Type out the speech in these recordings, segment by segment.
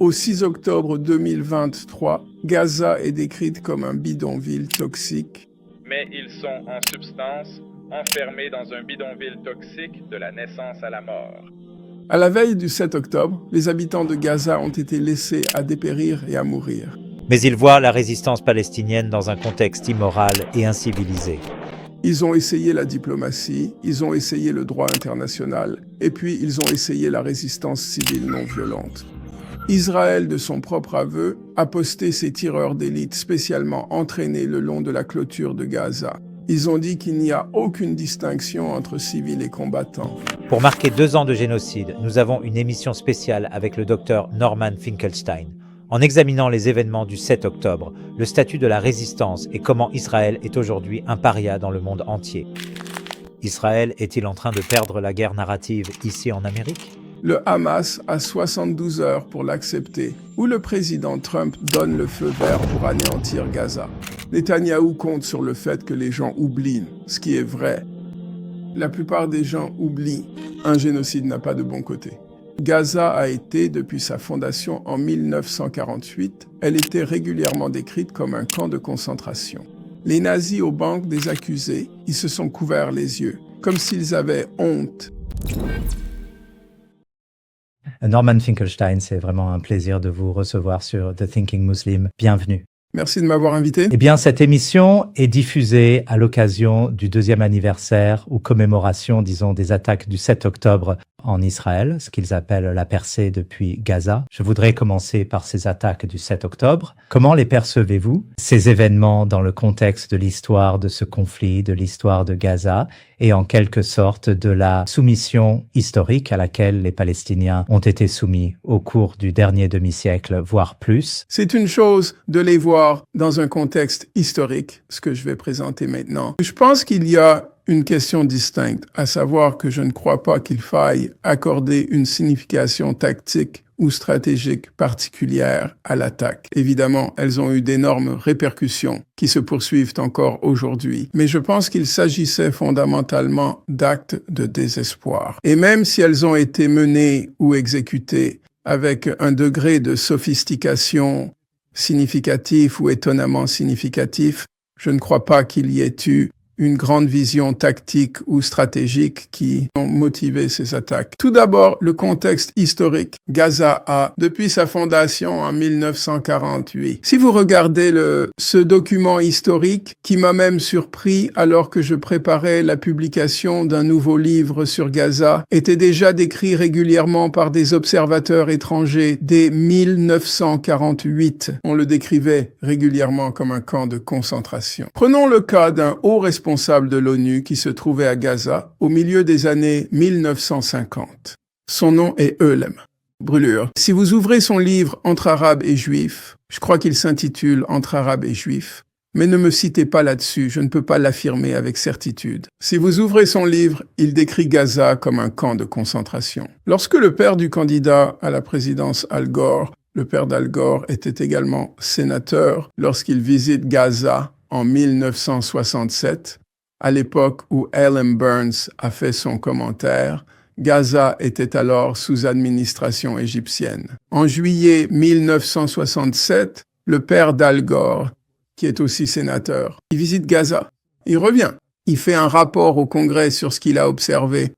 Au 6 octobre 2023, Gaza est décrite comme un bidonville toxique. Mais ils sont en substance enfermés dans un bidonville toxique de la naissance à la mort. À la veille du 7 octobre, les habitants de Gaza ont été laissés à dépérir et à mourir. Mais ils voient la résistance palestinienne dans un contexte immoral et incivilisé. Ils ont essayé la diplomatie, ils ont essayé le droit international, et puis ils ont essayé la résistance civile non violente. Israël, de son propre aveu, a posté ses tireurs d'élite spécialement entraînés le long de la clôture de Gaza. Ils ont dit qu'il n'y a aucune distinction entre civils et combattants. Pour marquer 2 ans de génocide, nous avons une émission spéciale avec le docteur Norman Finkelstein, en examinant les événements du 7 octobre, le statut de la résistance et comment Israël est aujourd'hui un paria dans le monde entier. Israël est-il en train de perdre la guerre narrative ici en Amérique ? Le Hamas a 72 heures pour l'accepter, ou le président Trump donne le feu vert pour anéantir Gaza. Netanyahou compte sur le fait que les gens oublient, ce qui est vrai. La plupart des gens oublient. Un génocide n'a pas de bon côté. Gaza a été, depuis sa fondation en 1948, elle était régulièrement décrite comme un camp de concentration. Les nazis au banc des accusés, ils se sont couverts les yeux, comme s'ils avaient honte. Norman Finkelstein, c'est vraiment un plaisir de vous recevoir sur The Thinking Muslim. Bienvenue. Merci de m'avoir invité. Eh bien, cette émission est diffusée à l'occasion du 2e anniversaire ou commémoration, disons, des attaques du 7 octobre en Israël, ce qu'ils appellent la percée depuis Gaza. Je voudrais commencer par ces attaques du 7 octobre. Comment les percevez-vous, ces événements dans le contexte de l'histoire de ce conflit, de l'histoire de Gaza, et en quelque sorte de la soumission historique à laquelle les Palestiniens ont été soumis au cours du dernier demi-siècle, voire plus? C'est une chose de les voir dans un contexte historique, ce que je vais présenter maintenant. Je pense qu'il y a une question distincte, à savoir que je ne crois pas qu'il faille accorder une signification tactique ou stratégique particulière à l'attaque. Évidemment, elles ont eu d'énormes répercussions qui se poursuivent encore aujourd'hui. Mais je pense qu'il s'agissait fondamentalement d'actes de désespoir. Et même si elles ont été menées ou exécutées avec un degré de sophistication significatif ou étonnamment significatif, je ne crois pas qu'il y ait eu une grande vision tactique ou stratégique qui ont motivé ces attaques. Tout d'abord, le contexte historique. Gaza a, depuis sa fondation en 1948. Si vous regardez ce document historique qui m'a même surpris alors que je préparais la publication d'un nouveau livre sur Gaza, était déjà décrit régulièrement par des observateurs étrangers dès 1948. On le décrivait régulièrement comme un camp de concentration. Prenons le cas d'un haut responsable de l'ONU qui se trouvait à Gaza au milieu des années 1950. Son nom est Eulem. Brûlure. Si vous ouvrez son livre Entre Arabes et Juifs, je crois qu'il s'intitule Entre Arabes et Juifs, mais ne me citez pas là-dessus, je ne peux pas l'affirmer avec certitude. Si vous ouvrez son livre, il décrit Gaza comme un camp de concentration. Lorsque le père du candidat à la présidence Al Gore, le père d'Al Gore était également sénateur, lorsqu'il visite Gaza en 1967, à l'époque où Ellen Burns a fait son commentaire, Gaza était alors sous administration égyptienne. En juillet 1967, le père d'Al Gore, qui est aussi sénateur, il visite Gaza. Il revient. Il fait un rapport au Congrès sur ce qu'il a observé.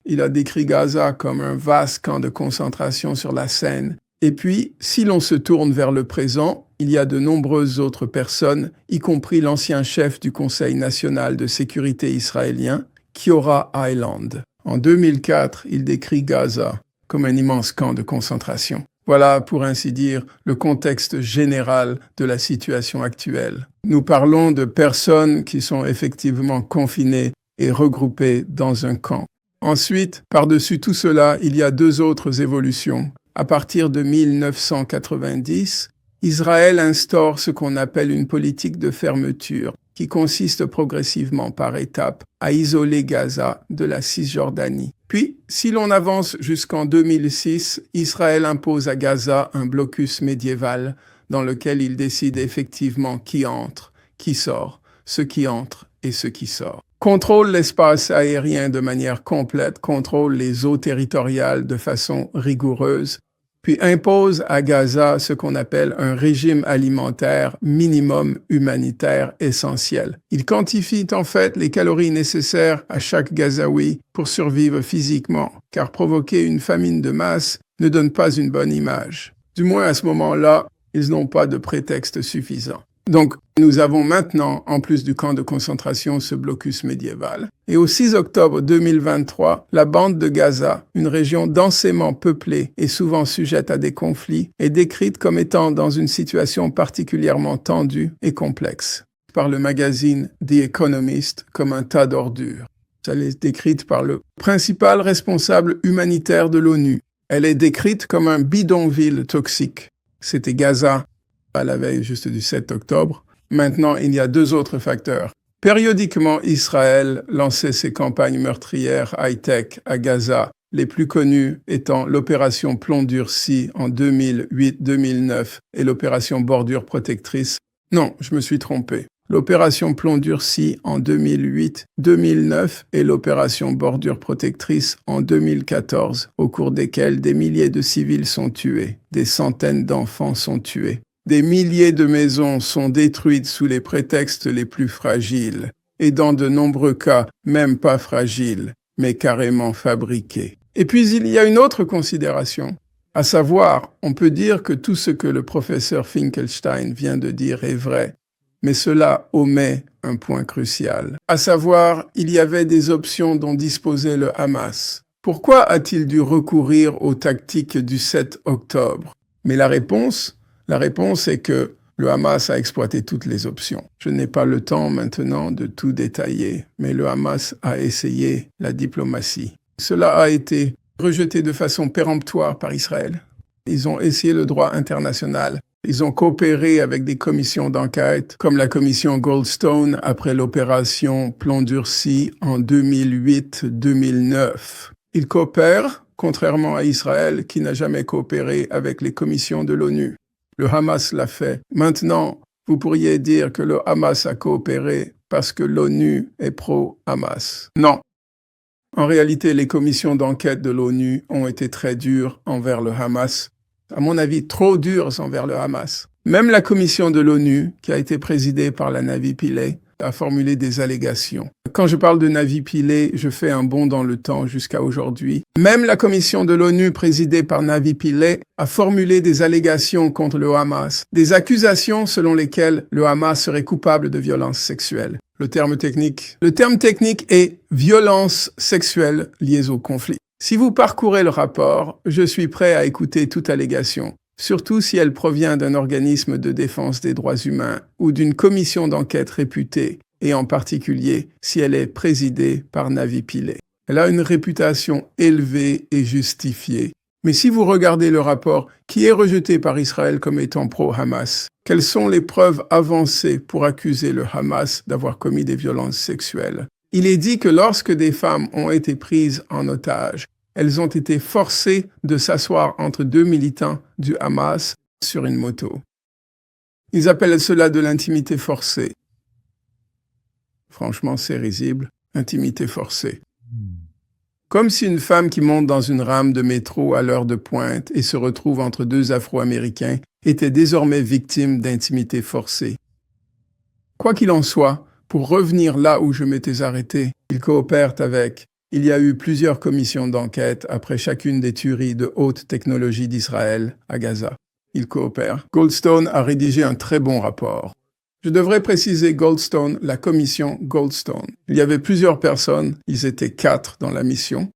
Il a décrit Gaza comme un vaste camp de concentration sur la Seine. Et puis, si l'on se tourne vers le présent, il y a de nombreuses autres personnes, y compris l'ancien chef du Conseil national de sécurité israélien, Giora Eiland. En 2004, il décrit Gaza comme un immense camp de concentration. Voilà, pour ainsi dire, le contexte général de la situation actuelle. Nous parlons de personnes qui sont effectivement confinées et regroupées dans un camp. Ensuite, par-dessus tout cela, il y a 2 autres évolutions. À partir de 1990, Israël instaure ce qu'on appelle une politique de fermeture, qui consiste progressivement par étapes à isoler Gaza de la Cisjordanie. Puis, si l'on avance jusqu'en 2006, Israël impose à Gaza un blocus médiéval dans lequel il décide effectivement qui entre, qui sort, ce qui entre et ce qui sort. Contrôle l'espace aérien de manière complète, contrôle les eaux territoriales de façon rigoureuse, puis impose à Gaza ce qu'on appelle un régime alimentaire minimum humanitaire essentiel. Il quantifie en fait les calories nécessaires à chaque Gazaoui pour survivre physiquement, car provoquer une famine de masse ne donne pas une bonne image. Du moins à ce moment-là, ils n'ont pas de prétexte suffisant. Donc, nous avons maintenant, en plus du camp de concentration, ce blocus médiéval. Et au 6 octobre 2023, la bande de Gaza, une région densément peuplée et souvent sujette à des conflits, est décrite comme étant dans une situation particulièrement tendue et complexe par le magazine The Economist comme un tas d'ordures. Elle est décrite par le principal responsable humanitaire de l'ONU. Elle est décrite comme un bidonville toxique. C'était Gaza à la veille juste du 7 octobre. Maintenant, il y a deux autres facteurs. Périodiquement, Israël lançait ses campagnes meurtrières high-tech à Gaza, les plus connues étant l'opération Plomb durci en 2008-2009 et l'opération Bordure protectrice. Non, je me suis trompé. L'opération Plomb durci en 2008-2009 et l'opération Bordure protectrice en 2014, au cours desquelles des milliers de civils sont tués, des centaines d'enfants sont tués. Des milliers de maisons sont détruites sous les prétextes les plus fragiles, et dans de nombreux cas, même pas fragiles, mais carrément fabriqués. Et puis il y a une autre considération, à savoir, on peut dire que tout ce que le professeur Finkelstein vient de dire est vrai, mais cela omet un point crucial. À savoir, il y avait des options dont disposait le Hamas. Pourquoi a-t-il dû recourir aux tactiques du 7 octobre? Mais la réponse est que le Hamas a exploité toutes les options. Je n'ai pas le temps maintenant de tout détailler, mais le Hamas a essayé la diplomatie. Cela a été rejeté de façon péremptoire par Israël. Ils ont essayé le droit international. Ils ont coopéré avec des commissions d'enquête, comme la commission Goldstone après l'opération Plomb durci en 2008-2009. Ils coopèrent, contrairement à Israël, qui n'a jamais coopéré avec les commissions de l'ONU. Le Hamas l'a fait. Maintenant, vous pourriez dire que le Hamas a coopéré parce que l'ONU est pro-Hamas. Non. En réalité, les commissions d'enquête de l'ONU ont été très dures envers le Hamas. À mon avis, trop dures envers le Hamas. Même la commission de l'ONU, qui a été présidée par la Navi Pillay, a formulé des allégations. Quand je parle de Navi Pillay, je fais un bond dans le temps jusqu'à aujourd'hui. Même la commission de l'ONU présidée par Navi Pillay a formulé des allégations contre le Hamas, des accusations selon lesquelles le Hamas serait coupable de violences sexuelles. Le terme technique est violence sexuelle liée au conflit. Si vous parcourez le rapport, je suis prêt à écouter toute allégation, surtout si elle provient d'un organisme de défense des droits humains ou d'une commission d'enquête réputée, et en particulier si elle est présidée par Navi Pillay. Elle a une réputation élevée et justifiée. Mais si vous regardez le rapport qui est rejeté par Israël comme étant pro-Hamas, quelles sont les preuves avancées pour accuser le Hamas d'avoir commis des violences sexuelles? Il est dit que lorsque des femmes ont été prises en otage, elles ont été forcées de s'asseoir entre deux militants du Hamas sur une moto. Ils appellent cela de l'intimité forcée. Franchement, c'est risible, intimité forcée. Comme si une femme qui monte dans une rame de métro à l'heure de pointe et se retrouve entre deux Afro-Américains était désormais victime d'intimité forcée. Quoi qu'il en soit, pour revenir là où je m'étais arrêté, ils coopèrent avec. Il y a eu plusieurs commissions d'enquête après chacune des tueries de haute technologie d'Israël à Gaza. Ils coopèrent. Goldstone a rédigé un très bon rapport. Je devrais préciser Goldstone, la commission Goldstone. Il y avait plusieurs personnes, ils étaient 4 dans la mission.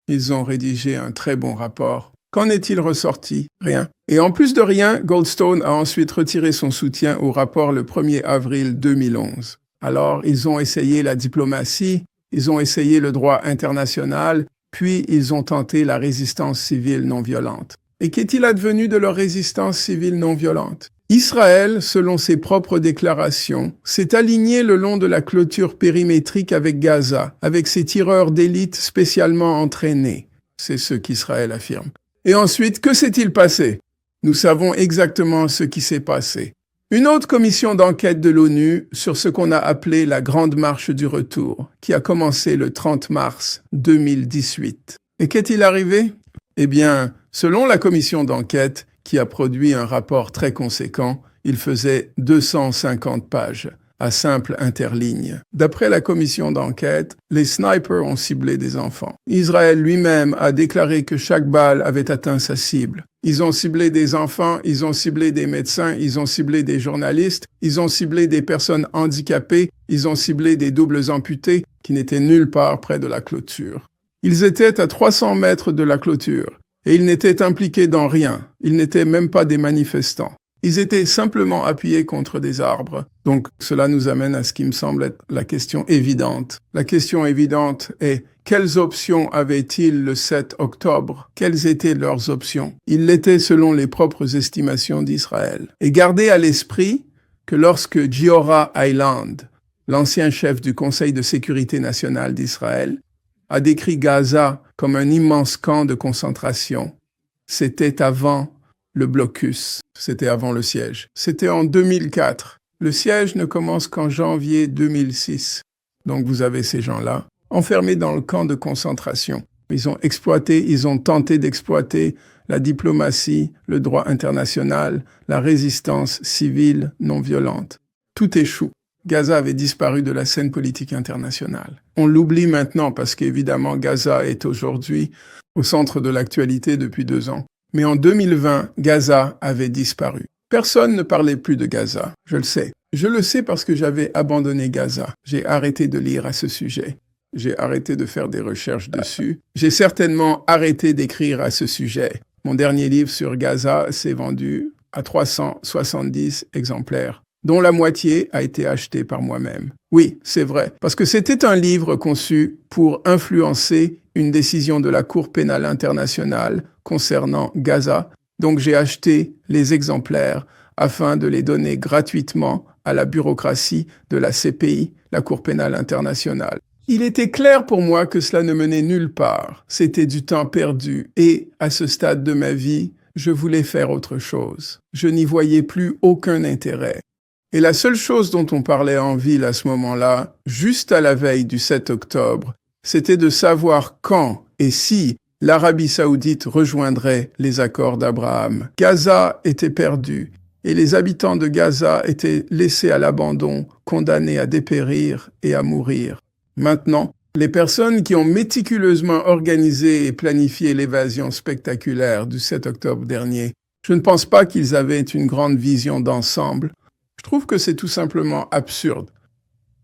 Ils ont rédigé un très bon rapport. Qu'en est-il ressorti? Rien. Et en plus de rien, Goldstone a ensuite retiré son soutien au rapport le 1er avril 2011. Alors, ils ont essayé la diplomatie, ils ont essayé le droit international, puis ils ont tenté la résistance civile non violente. Et qu'est-il advenu de leur résistance civile non violente? Israël, selon ses propres déclarations, s'est aligné le long de la clôture périmétrique avec Gaza, avec ses tireurs d'élite spécialement entraînés. C'est ce qu'Israël affirme. Et ensuite, que s'est-il passé? Nous savons exactement ce qui s'est passé. Une autre commission d'enquête de l'ONU sur ce qu'on a appelé la Grande Marche du Retour, qui a commencé le 30 mars 2018. Et qu'est-il arrivé? Eh bien, Selon la commission d'enquête, qui a produit un rapport très conséquent, il faisait 250 pages, à simple interligne. D'après la commission d'enquête, les snipers ont ciblé des enfants. Israël lui-même a déclaré que chaque balle avait atteint sa cible. Ils ont ciblé des enfants, ils ont ciblé des médecins, ils ont ciblé des journalistes, ils ont ciblé des personnes handicapées, ils ont ciblé des doubles amputés qui n'étaient nulle part près de la clôture. Ils étaient à 300 mètres de la clôture et ils n'étaient impliqués dans rien. Ils n'étaient même pas des manifestants. Ils étaient simplement appuyés contre des arbres. Donc, cela nous amène à ce qui me semble être la question évidente. La question évidente est, quelles options avaient-ils le 7 octobre? Quelles étaient leurs options? Ils l'étaient selon les propres estimations d'Israël. Et gardez à l'esprit que lorsque Giora Eiland, l'ancien chef du Conseil de sécurité nationale d'Israël, a décrit Gaza comme un immense camp de concentration, c'était avant le blocus, c'était avant le siège. C'était en 2004. Le siège ne commence qu'en janvier 2006. Donc vous avez ces gens-là, enfermés dans le camp de concentration. Ils ont tenté d'exploiter la diplomatie, le droit international, la résistance civile non violente. Tout échoue. Gaza avait disparu de la scène politique internationale. On l'oublie maintenant parce qu'évidemment Gaza est aujourd'hui au centre de l'actualité depuis 2 ans. Mais en 2020, Gaza avait disparu. Personne ne parlait plus de Gaza, je le sais. Je le sais parce que j'avais abandonné Gaza. J'ai arrêté de lire à ce sujet. J'ai arrêté de faire des recherches dessus. J'ai certainement arrêté d'écrire à ce sujet. Mon dernier livre sur Gaza s'est vendu à 370 exemplaires, dont la moitié a été achetée par moi-même. Oui, c'est vrai, parce que c'était un livre conçu pour influencer une décision de la Cour pénale internationale concernant Gaza, donc j'ai acheté les exemplaires afin de les donner gratuitement à la bureaucratie de la CPI, la Cour pénale internationale. Il était clair pour moi que cela ne menait nulle part, c'était du temps perdu, et à ce stade de ma vie, je voulais faire autre chose. Je n'y voyais plus aucun intérêt. Et la seule chose dont on parlait en ville à ce moment-là, juste à la veille du 7 octobre, c'était de savoir quand et si l'Arabie saoudite rejoindrait les accords d'Abraham. Gaza était perdu et les habitants de Gaza étaient laissés à l'abandon, condamnés à dépérir et à mourir. Maintenant, les personnes qui ont méticuleusement organisé et planifié l'évasion spectaculaire du 7 octobre dernier, je ne pense pas qu'ils avaient une grande vision d'ensemble. Je trouve que c'est tout simplement absurde.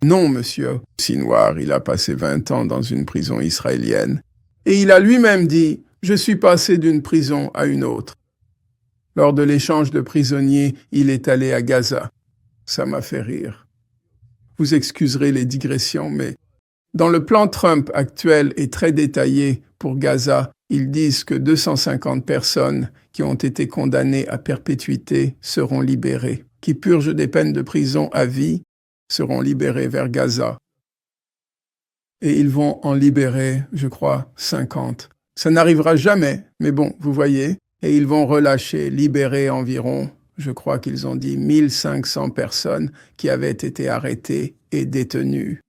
Non, monsieur Sinwar, il a passé 20 ans dans une prison israélienne. Et il a lui-même dit « Je suis passé d'une prison à une autre ». Lors de l'échange de prisonniers, il est allé à Gaza. Ça m'a fait rire. Vous excuserez les digressions, mais dans le plan Trump actuel et très détaillé pour Gaza, ils disent que 250 personnes qui ont été condamnées à perpétuité seront libérées, qui purgent des peines de prison à vie seront libérés vers Gaza. Et ils vont en libérer, je crois, 50. Ça n'arrivera jamais, mais bon, vous voyez. Et ils vont relâcher, libérer environ, je crois qu'ils ont dit 1500 personnes qui avaient été arrêtées et détenues.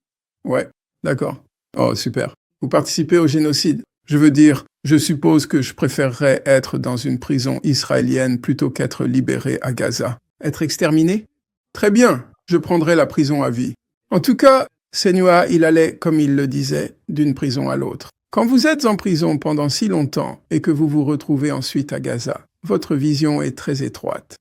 Ouais, d'accord. Oh, super. Vous participez au génocide. Je veux dire, je suppose que je préférerais être dans une prison israélienne plutôt qu'être libéré à Gaza. Être exterminé? Très bien, je prendrai la prison à vie. En tout cas, Senua, il allait, comme il le disait, d'une prison à l'autre. Quand vous êtes en prison pendant si longtemps et que vous vous retrouvez ensuite à Gaza, votre vision est très étroite.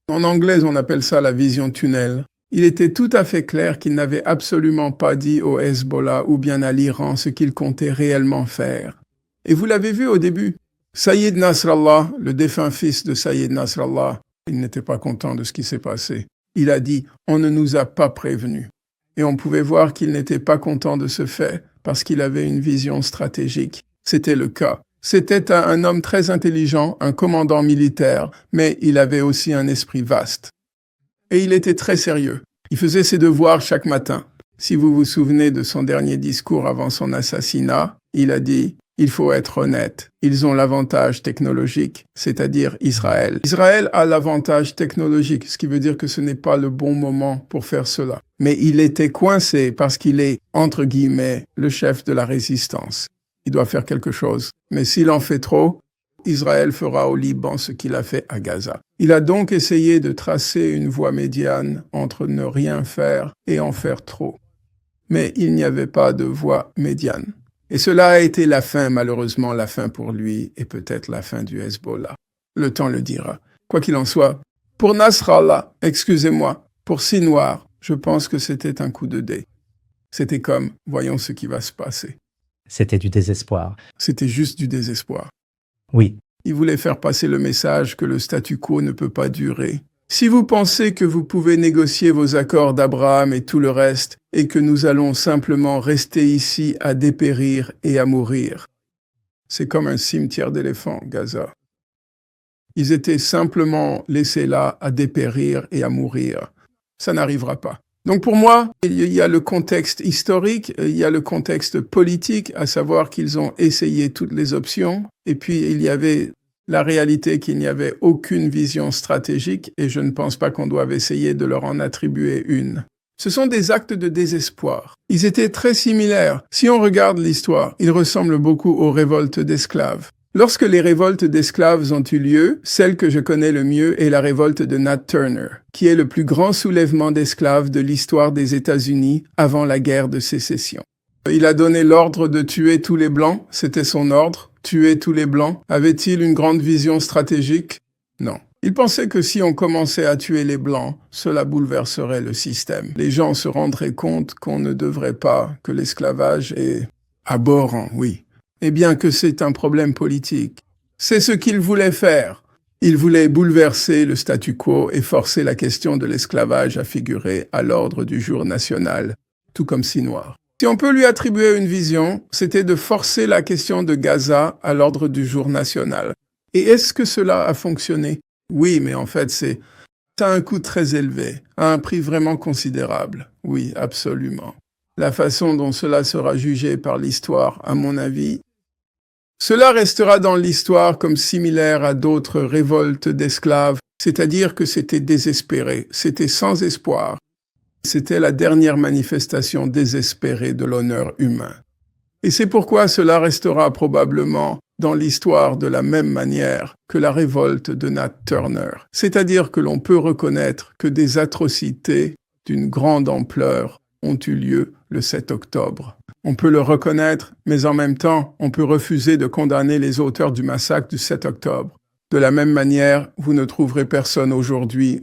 En anglais, on appelle ça la vision tunnel. Il était tout à fait clair qu'il n'avait absolument pas dit au Hezbollah ou bien à l'Iran ce qu'il comptait réellement faire. Et vous l'avez vu au début. Sayyid Nasrallah, le défunt fils de Sayyid Nasrallah, il n'était pas content de ce qui s'est passé. Il a dit « On ne nous a pas prévenus ». Et on pouvait voir qu'il n'était pas content de ce fait parce qu'il avait une vision stratégique. C'était le cas. C'était un homme très intelligent, un commandant militaire, mais il avait aussi un esprit vaste. Et il était très sérieux. Il faisait ses devoirs chaque matin. Si vous vous souvenez de son dernier discours avant son assassinat, il a dit « Il faut être honnête. Ils ont l'avantage technologique, c'est-à-dire Israël. Israël a l'avantage technologique, ce qui veut dire que ce n'est pas le bon moment pour faire cela. Mais il était coincé parce qu'il est, entre guillemets, le chef de la résistance. Il doit faire quelque chose. Mais s'il en fait trop, Israël fera au Liban ce qu'il a fait à Gaza. Il a donc essayé de tracer une voie médiane entre ne rien faire et en faire trop. Mais il n'y avait pas de voie médiane. Et cela a été la fin, malheureusement, la fin pour lui et peut-être la fin du Hezbollah. Le temps le dira. Quoi qu'il en soit, pour Nasrallah, excusez-moi, pour Sinwar, je pense que c'était un coup de dé. C'était comme, voyons ce qui va se passer. C'était du désespoir. C'était juste du désespoir. Oui. Il voulait faire passer le message que le statu quo ne peut pas durer. Si vous pensez que vous pouvez négocier vos accords d'Abraham et tout le reste, et que nous allons simplement rester ici à dépérir et à mourir, c'est comme un cimetière d'éléphants, Gaza. Ils étaient simplement laissés là à dépérir et à mourir. Ça n'arrivera pas. Donc pour moi, il y a le contexte historique, il y a le contexte politique, à savoir qu'ils ont essayé toutes les options, et puis il y avait la réalité qu'il n'y avait aucune vision stratégique, et je ne pense pas qu'on doive essayer de leur en attribuer une. Ce sont des actes de désespoir. Ils étaient très similaires. Si on regarde l'histoire, ils ressemblent beaucoup aux révoltes d'esclaves. Lorsque les révoltes d'esclaves ont eu lieu, celle que je connais le mieux est la révolte de Nat Turner, qui est le plus grand soulèvement d'esclaves de l'histoire des États-Unis avant la guerre de sécession. Il a donné l'ordre de tuer tous les Blancs, c'était son ordre, tuer tous les Blancs. Avait-il une grande vision stratégique? Non. Il pensait que si on commençait à tuer les Blancs, cela bouleverserait le système. Les gens se rendraient compte qu'on ne devrait pas, que l'esclavage est abhorrent, oui. Eh bien que c'est un problème politique. C'est ce qu'il voulait faire. Il voulait bouleverser le statu quo et forcer la question de l'esclavage à figurer à l'ordre du jour national, tout comme Sinwar. Si on peut lui attribuer une vision, c'était de forcer la question de Gaza à l'ordre du jour national. Et est-ce que cela a fonctionné? Oui, mais en fait, c'est à un coût très élevé, à un prix vraiment considérable. Oui, absolument. La façon dont cela sera jugé par l'histoire, à mon avis, cela restera dans l'histoire comme similaire à d'autres révoltes d'esclaves, c'est-à-dire que c'était désespéré, c'était sans espoir. C'était la dernière manifestation désespérée de l'honneur humain. Et c'est pourquoi cela restera probablement dans l'histoire de la même manière que la révolte de Nat Turner. C'est-à-dire que l'on peut reconnaître que des atrocités d'une grande ampleur ont eu lieu le 7 octobre. On peut le reconnaître, mais en même temps, on peut refuser de condamner les auteurs du massacre du 7 octobre. De la même manière, vous ne trouverez personne aujourd'hui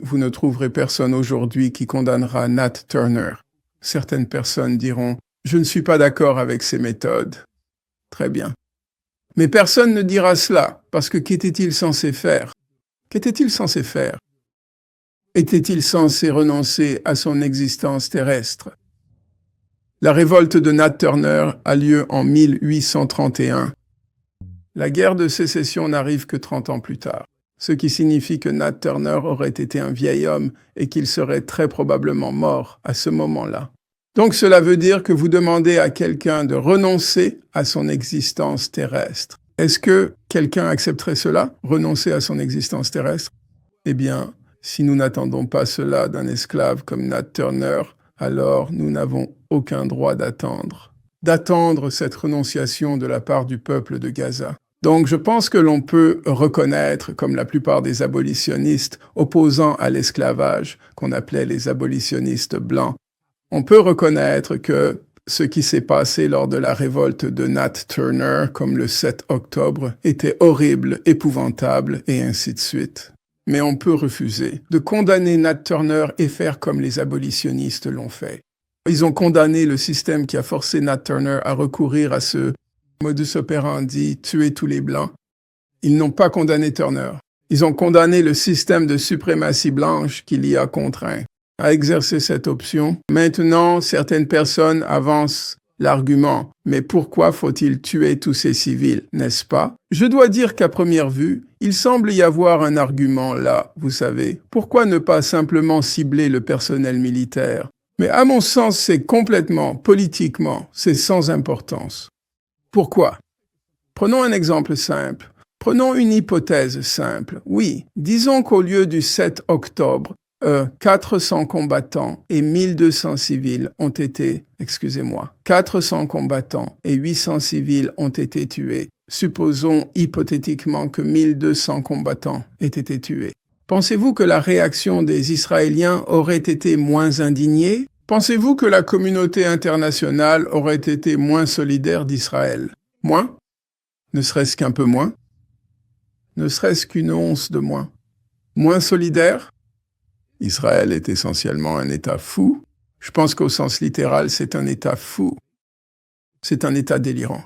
qui condamnera Nat Turner. Certaines personnes diront « Je ne suis pas d'accord avec ces méthodes ». Très bien. Mais personne ne dira cela, parce que qu'était-il censé faire? Qu'était-il censé faire? Était-il censé renoncer à son existence terrestre? La révolte de Nat Turner a lieu en 1831. La guerre de sécession n'arrive que 30 ans plus tard, ce qui signifie que Nat Turner aurait été un vieil homme et qu'il serait très probablement mort à ce moment-là. Donc cela veut dire que vous demandez à quelqu'un de renoncer à son existence terrestre. Est-ce que quelqu'un accepterait cela, renoncer à son existence terrestre? Eh bien, si nous n'attendons pas cela d'un esclave comme Nat Turner, alors nous n'avons aucun droit d'attendre cette renonciation de la part du peuple de Gaza. Donc je pense que l'on peut reconnaître, comme la plupart des abolitionnistes opposant à l'esclavage, qu'on appelait les abolitionnistes blancs, on peut reconnaître que ce qui s'est passé lors de la révolte de Nat Turner, comme le 7 octobre, était horrible, épouvantable, et ainsi de suite. Mais on peut refuser de condamner Nat Turner et faire comme les abolitionnistes l'ont fait. Ils ont condamné le système qui a forcé Nat Turner à recourir à ce modus operandi, tuer tous les Blancs. Ils n'ont pas condamné Turner. Ils ont condamné le système de suprématie blanche qui l'y a contraint à exercer cette option. Maintenant, certaines personnes avancent l'argument « Mais pourquoi faut-il tuer tous ces civils, n'est-ce pas ?» Je dois dire qu'à première vue, il semble y avoir un argument là, vous savez. Pourquoi ne pas simplement cibler le personnel militaire? Mais à mon sens, c'est complètement, politiquement, c'est sans importance. Pourquoi? Prenons un exemple simple. Prenons une hypothèse simple. Oui, disons qu'au lieu du 7 octobre, 400 combattants et 1200 civils ont été, 400 combattants et 800 civils ont été tués. Supposons hypothétiquement que 1200 combattants aient été tués. Pensez-vous que la réaction des Israéliens aurait été moins indignée? Pensez-vous que la communauté internationale aurait été moins solidaire d'Israël? Moins? Ne serait-ce qu'un peu moins? Ne serait-ce qu'une once de moins? Moins solidaire? Israël est essentiellement un État fou. Je pense qu'au sens littéral, c'est un État fou. C'est un État délirant.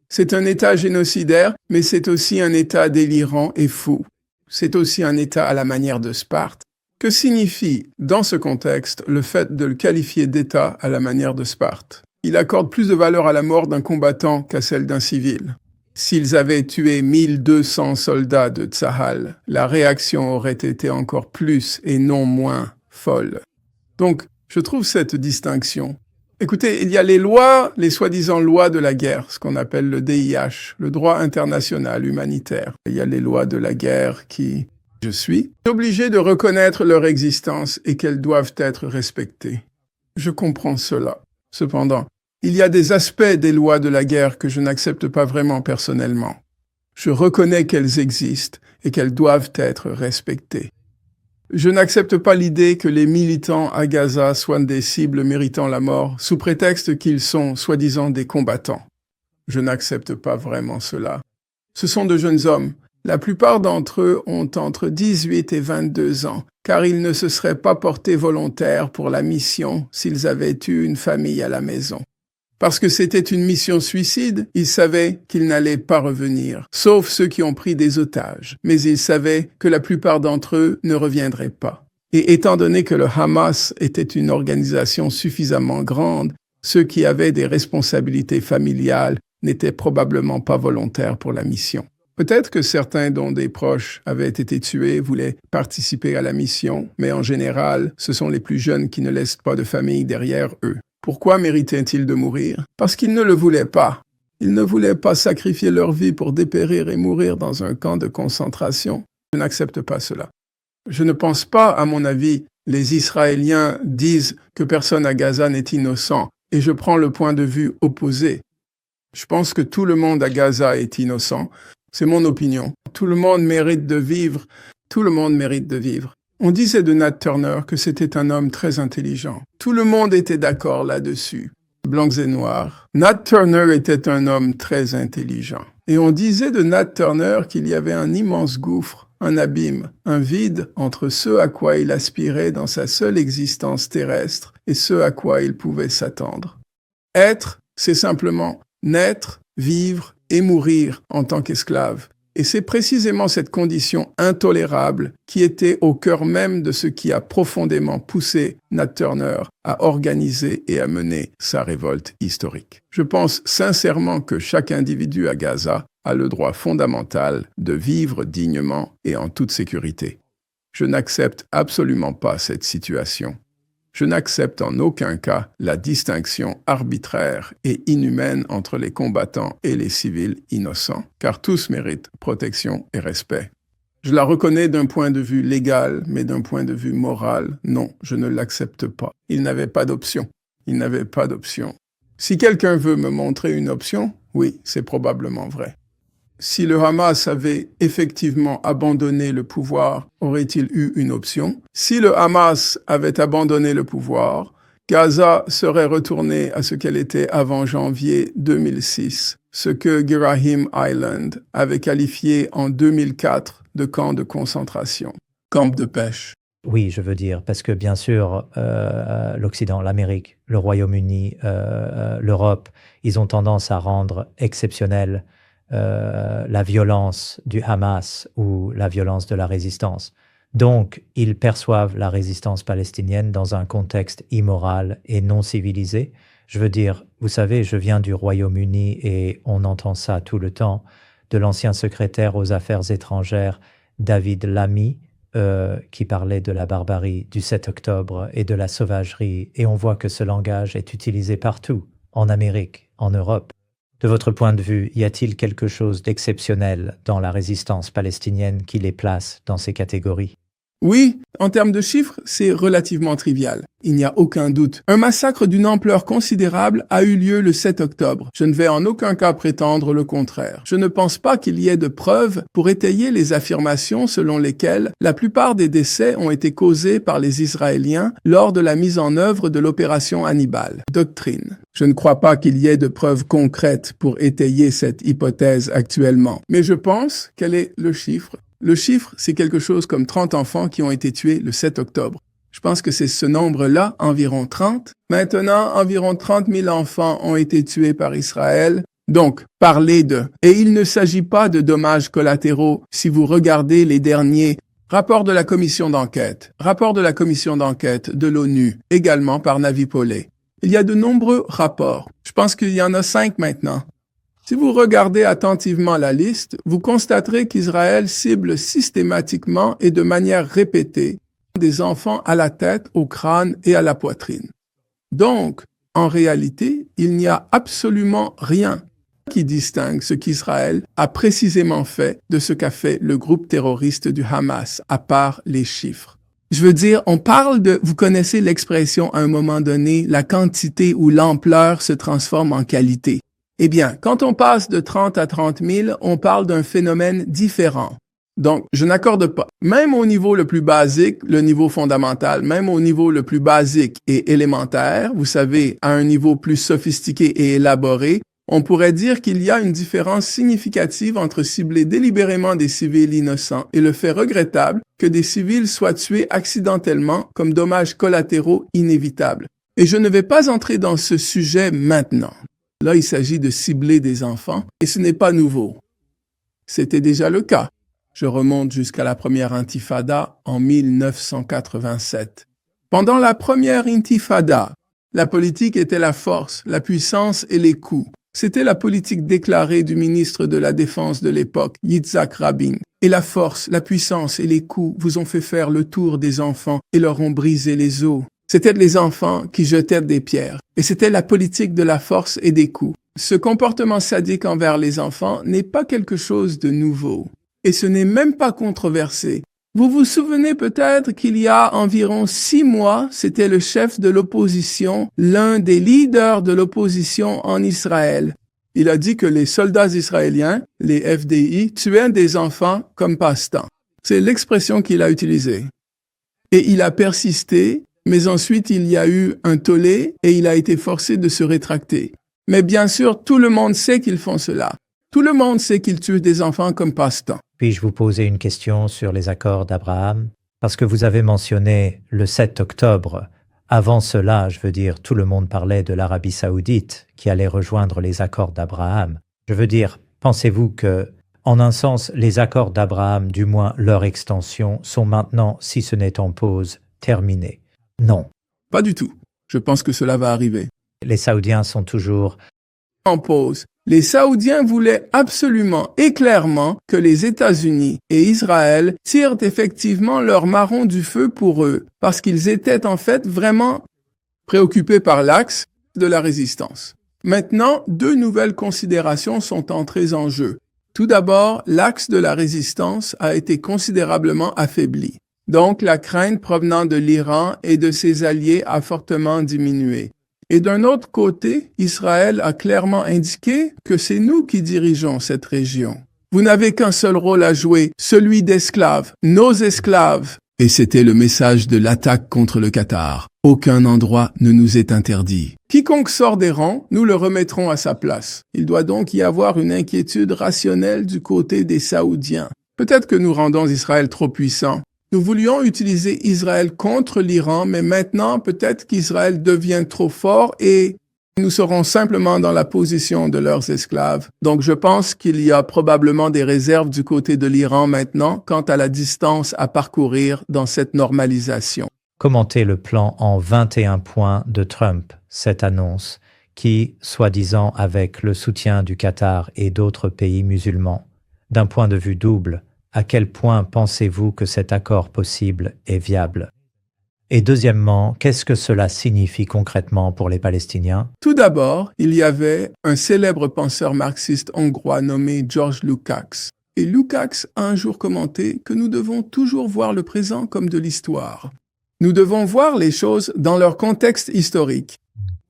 C'est un État génocidaire, mais c'est aussi un État délirant et fou. C'est aussi un État à la manière de Sparte. Que signifie, dans ce contexte, le fait de le qualifier d'État à la manière de Sparte? Il accorde plus de valeur à la mort d'un combattant qu'à celle d'un civil. S'ils avaient tué 1200 soldats de Tsahal, la réaction aurait été encore plus et non moins folle. Donc, je trouve cette distinction. Écoutez, il y a les lois, les soi-disant lois de la guerre, ce qu'on appelle le DIH, le droit international humanitaire. Il y a les lois de la guerre qui, je suis obligé de reconnaître leur existence et qu'elles doivent être respectées. Je comprends cela. Cependant, il y a des aspects des lois de la guerre que je n'accepte pas vraiment personnellement. Je reconnais qu'elles existent et qu'elles doivent être respectées. Je n'accepte pas l'idée que les militants à Gaza soient des cibles méritant la mort sous prétexte qu'ils sont soi-disant des combattants. Je n'accepte pas vraiment cela. Ce sont de jeunes hommes. La plupart d'entre eux ont entre 18 et 22 ans, car ils ne se seraient pas portés volontaires pour la mission s'ils avaient eu une famille à la maison. Parce que c'était une mission suicide, ils savaient qu'ils n'allaient pas revenir, sauf ceux qui ont pris des otages. Mais ils savaient que la plupart d'entre eux ne reviendraient pas. Et étant donné que le Hamas était une organisation suffisamment grande, ceux qui avaient des responsabilités familiales n'étaient probablement pas volontaires pour la mission. Peut-être que certains dont des proches avaient été tués voulaient participer à la mission, mais en général, ce sont les plus jeunes qui ne laissent pas de famille derrière eux. Pourquoi méritaient-ils de mourir? Parce qu'ils ne le voulaient pas. Ils ne voulaient pas sacrifier leur vie pour dépérir et mourir dans un camp de concentration. Je n'accepte pas cela. Je ne pense pas, à mon avis, les Israéliens disent que personne à Gaza n'est innocent, et je prends le point de vue opposé. Je pense que tout le monde à Gaza est innocent. C'est mon opinion. Tout le monde mérite de vivre. Tout le monde mérite de vivre. On disait de Nat Turner que c'était un homme très intelligent. Tout le monde était d'accord là-dessus, blancs et noirs. Nat Turner était un homme très intelligent. Et on disait de Nat Turner qu'il y avait un immense gouffre, un abîme, un vide entre ce à quoi il aspirait dans sa seule existence terrestre et ce à quoi il pouvait s'attendre. Être, c'est simplement naître, vivre et mourir en tant qu'esclave. Et c'est précisément cette condition intolérable qui était au cœur même de ce qui a profondément poussé Nat Turner à organiser et à mener sa révolte historique. Je pense sincèrement que chaque individu à Gaza a le droit fondamental de vivre dignement et en toute sécurité. Je n'accepte absolument pas cette situation. Je n'accepte en aucun cas la distinction arbitraire et inhumaine entre les combattants et les civils innocents, car tous méritent protection et respect. Je la reconnais d'un point de vue légal, mais d'un point de vue moral, non, je ne l'accepte pas. Il n'avait pas d'option. Il n'avait pas d'option. Si quelqu'un veut me montrer une option, oui, c'est probablement vrai. Si le Hamas avait effectivement abandonné le pouvoir, aurait-il eu une option? Si le Hamas avait abandonné le pouvoir, Gaza serait retournée à ce qu'elle était avant janvier 2006, ce que Girahim Island avait qualifié en 2004 de camp de concentration, camp de pêche. Oui, je veux dire, parce que bien sûr, l'Occident, l'Amérique, le Royaume-Uni, l'Europe, ils ont tendance à rendre exceptionnelle la violence du Hamas ou la violence de la résistance. Donc, ils perçoivent la résistance palestinienne dans un contexte immoral et non civilisé. Je veux dire, vous savez, je viens du Royaume-Uni et on entend ça tout le temps, de l'ancien secrétaire aux Affaires étrangères David Lammy, qui parlait de la barbarie du 7 octobre et de la sauvagerie, et on voit que ce langage est utilisé partout, en Amérique, en Europe. De votre point de vue, y a-t-il quelque chose d'exceptionnel dans la résistance palestinienne qui les place dans ces catégories? Oui, en termes de chiffres, c'est relativement trivial. Il n'y a aucun doute. Un massacre d'une ampleur considérable a eu lieu le 7 octobre. Je ne vais en aucun cas prétendre le contraire. Je ne pense pas qu'il y ait de preuves pour étayer les affirmations selon lesquelles la plupart des décès ont été causés par les Israéliens lors de la mise en œuvre de l'opération Hannibal. Doctrine. Je ne crois pas qu'il y ait de preuves concrètes pour étayer cette hypothèse actuellement. Mais je pense quel est le chiffre. Le chiffre, c'est quelque chose comme 30 enfants qui ont été tués le 7 octobre. Je pense que c'est ce nombre-là, environ 30. Maintenant, environ 30 000 enfants ont été tués par Israël. Donc, parlez de. Et il ne s'agit pas de dommages collatéraux si vous regardez les derniers rapports de la commission d'enquête, de l'ONU, également par Navi Pillay. Il y a de nombreux rapports. Je pense qu'il y en a 5 maintenant. Si vous regardez attentivement la liste, vous constaterez qu'Israël cible systématiquement et de manière répétée des enfants à la tête, au crâne et à la poitrine. Donc, en réalité, il n'y a absolument rien qui distingue ce qu'Israël a précisément fait de ce qu'a fait le groupe terroriste du Hamas, à part les chiffres. Je veux dire, on parle de, vous connaissez l'expression à un moment donné, la quantité ou l'ampleur se transforme en qualité. Eh bien, quand on passe de 30 à 30 000, on parle d'un phénomène différent. Donc, je n'accorde pas, même au niveau le plus basique, le niveau fondamental, même au niveau le plus basique et élémentaire, vous savez, à un niveau plus sophistiqué et élaboré, on pourrait dire qu'il y a une différence significative entre cibler délibérément des civils innocents et le fait regrettable que des civils soient tués accidentellement comme dommages collatéraux inévitables. Et je ne vais pas entrer dans ce sujet maintenant. Là, il s'agit de cibler des enfants, et ce n'est pas nouveau. C'était déjà le cas. Je remonte jusqu'à la première intifada en 1987. Pendant la première intifada, la politique était la force, la puissance et les coups. C'était la politique déclarée du ministre de la Défense de l'époque, Yitzhak Rabin. Et la force, la puissance et les coups vous ont fait faire le tour des enfants et leur ont brisé les os. C'étaient les enfants qui jetaient des pierres. Et c'était la politique de la force et des coups. Ce comportement sadique envers les enfants n'est pas quelque chose de nouveau. Et ce n'est même pas controversé. Vous vous souvenez peut-être qu'il y a environ 6 mois, c'était le chef de l'opposition, l'un des leaders de l'opposition en Israël. Il a dit que les soldats israéliens, les FDI, tuaient des enfants comme passe-temps. C'est l'expression qu'il a utilisée. Et il a persisté, mais ensuite il y a eu un tollé et il a été forcé de se rétracter. Mais bien sûr, tout le monde sait qu'ils font cela. Tout le monde sait qu'ils tuent des enfants comme passe-temps. Puis-je vous poser une question sur les accords d'Abraham? Parce que vous avez mentionné le 7 octobre. Avant cela, je veux dire, tout le monde parlait de l'Arabie saoudite qui allait rejoindre les accords d'Abraham. Je veux dire, pensez-vous que, en un sens, les accords d'Abraham, du moins leur extension, sont maintenant, si ce n'est en pause, terminés? Non. Pas du tout. Je pense que cela va arriver. Les Saoudiens sont toujours en pause. Les Saoudiens voulaient absolument et clairement que les États-Unis et Israël tirent effectivement leur marron du feu pour eux, parce qu'ils étaient en fait vraiment préoccupés par l'axe de la résistance. Maintenant, 2 nouvelles considérations sont entrées en jeu. Tout d'abord, l'axe de la résistance a été considérablement affaibli. Donc, la crainte provenant de l'Iran et de ses alliés a fortement diminué. Et d'un autre côté, Israël a clairement indiqué que c'est nous qui dirigeons cette région. Vous n'avez qu'un seul rôle à jouer, celui d'esclaves, nos esclaves. Et c'était le message de l'attaque contre le Qatar. Aucun endroit ne nous est interdit. Quiconque sort des rangs, nous le remettrons à sa place. Il doit donc y avoir une inquiétude rationnelle du côté des Saoudiens. Peut-être que nous rendons Israël trop puissant. Nous voulions utiliser Israël contre l'Iran, mais maintenant, peut-être qu'Israël devient trop fort et nous serons simplement dans la position de leurs esclaves. Donc, je pense qu'il y a probablement des réserves du côté de l'Iran maintenant quant à la distance à parcourir dans cette normalisation. Commentez le plan en 21 points de Trump, cette annonce, qui, soi-disant avec le soutien du Qatar et d'autres pays musulmans, d'un point de vue double, à quel point pensez-vous que cet accord possible est viable? Et deuxièmement, qu'est-ce que cela signifie concrètement pour les Palestiniens? Tout d'abord, il y avait un célèbre penseur marxiste hongrois nommé George Lukács. Et Lukács a un jour commenté que nous devons toujours voir le présent comme de l'histoire. Nous devons voir les choses dans leur contexte historique.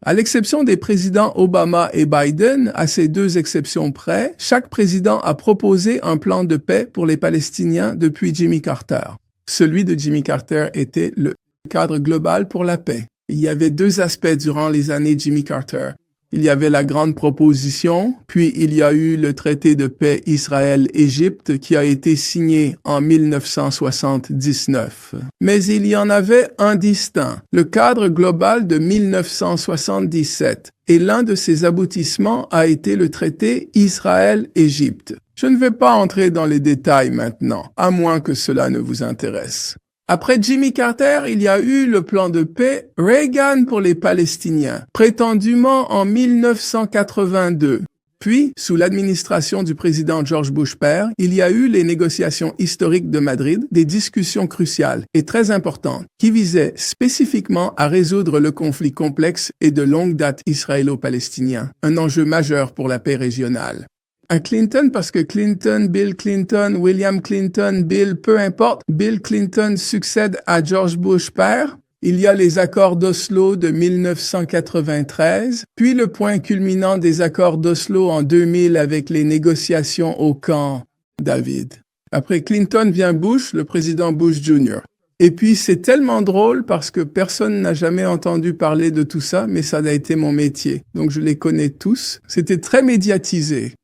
À l'exception des présidents Obama et Biden, à ces deux exceptions près, chaque président a proposé un plan de paix pour les Palestiniens depuis Jimmy Carter. Celui de Jimmy Carter était le cadre global pour la paix. Il y avait deux aspects durant les années Jimmy Carter. Il y avait la grande proposition, puis il y a eu le traité de paix Israël-Égypte qui a été signé en 1979. Mais il y en avait un distinct, le cadre global de 1977. Et l'un de ses aboutissements a été le traité Israël-Égypte. Je ne vais pas entrer dans les détails maintenant, à moins que cela ne vous intéresse. Après Jimmy Carter, il y a eu le plan de paix Reagan pour les Palestiniens, prétendument en 1982. Puis, sous l'administration du président George Bush père, il y a eu les négociations historiques de Madrid, des discussions cruciales et très importantes qui visaient spécifiquement à résoudre le conflit complexe et de longue date israélo-palestinien, un enjeu majeur pour la paix régionale. Un Clinton parce que Clinton, Bill Clinton, William Clinton, Bill, peu importe, Bill Clinton succède à George Bush père. Il y a les accords d'Oslo de 1993, puis le point culminant des accords d'Oslo en 2000 avec les négociations au camp David. Après Clinton vient Bush, le président Bush Jr. Et puis c'est tellement drôle parce que personne n'a jamais entendu parler de tout ça, mais ça a été mon métier. Donc je les connais tous. C'était très médiatisé.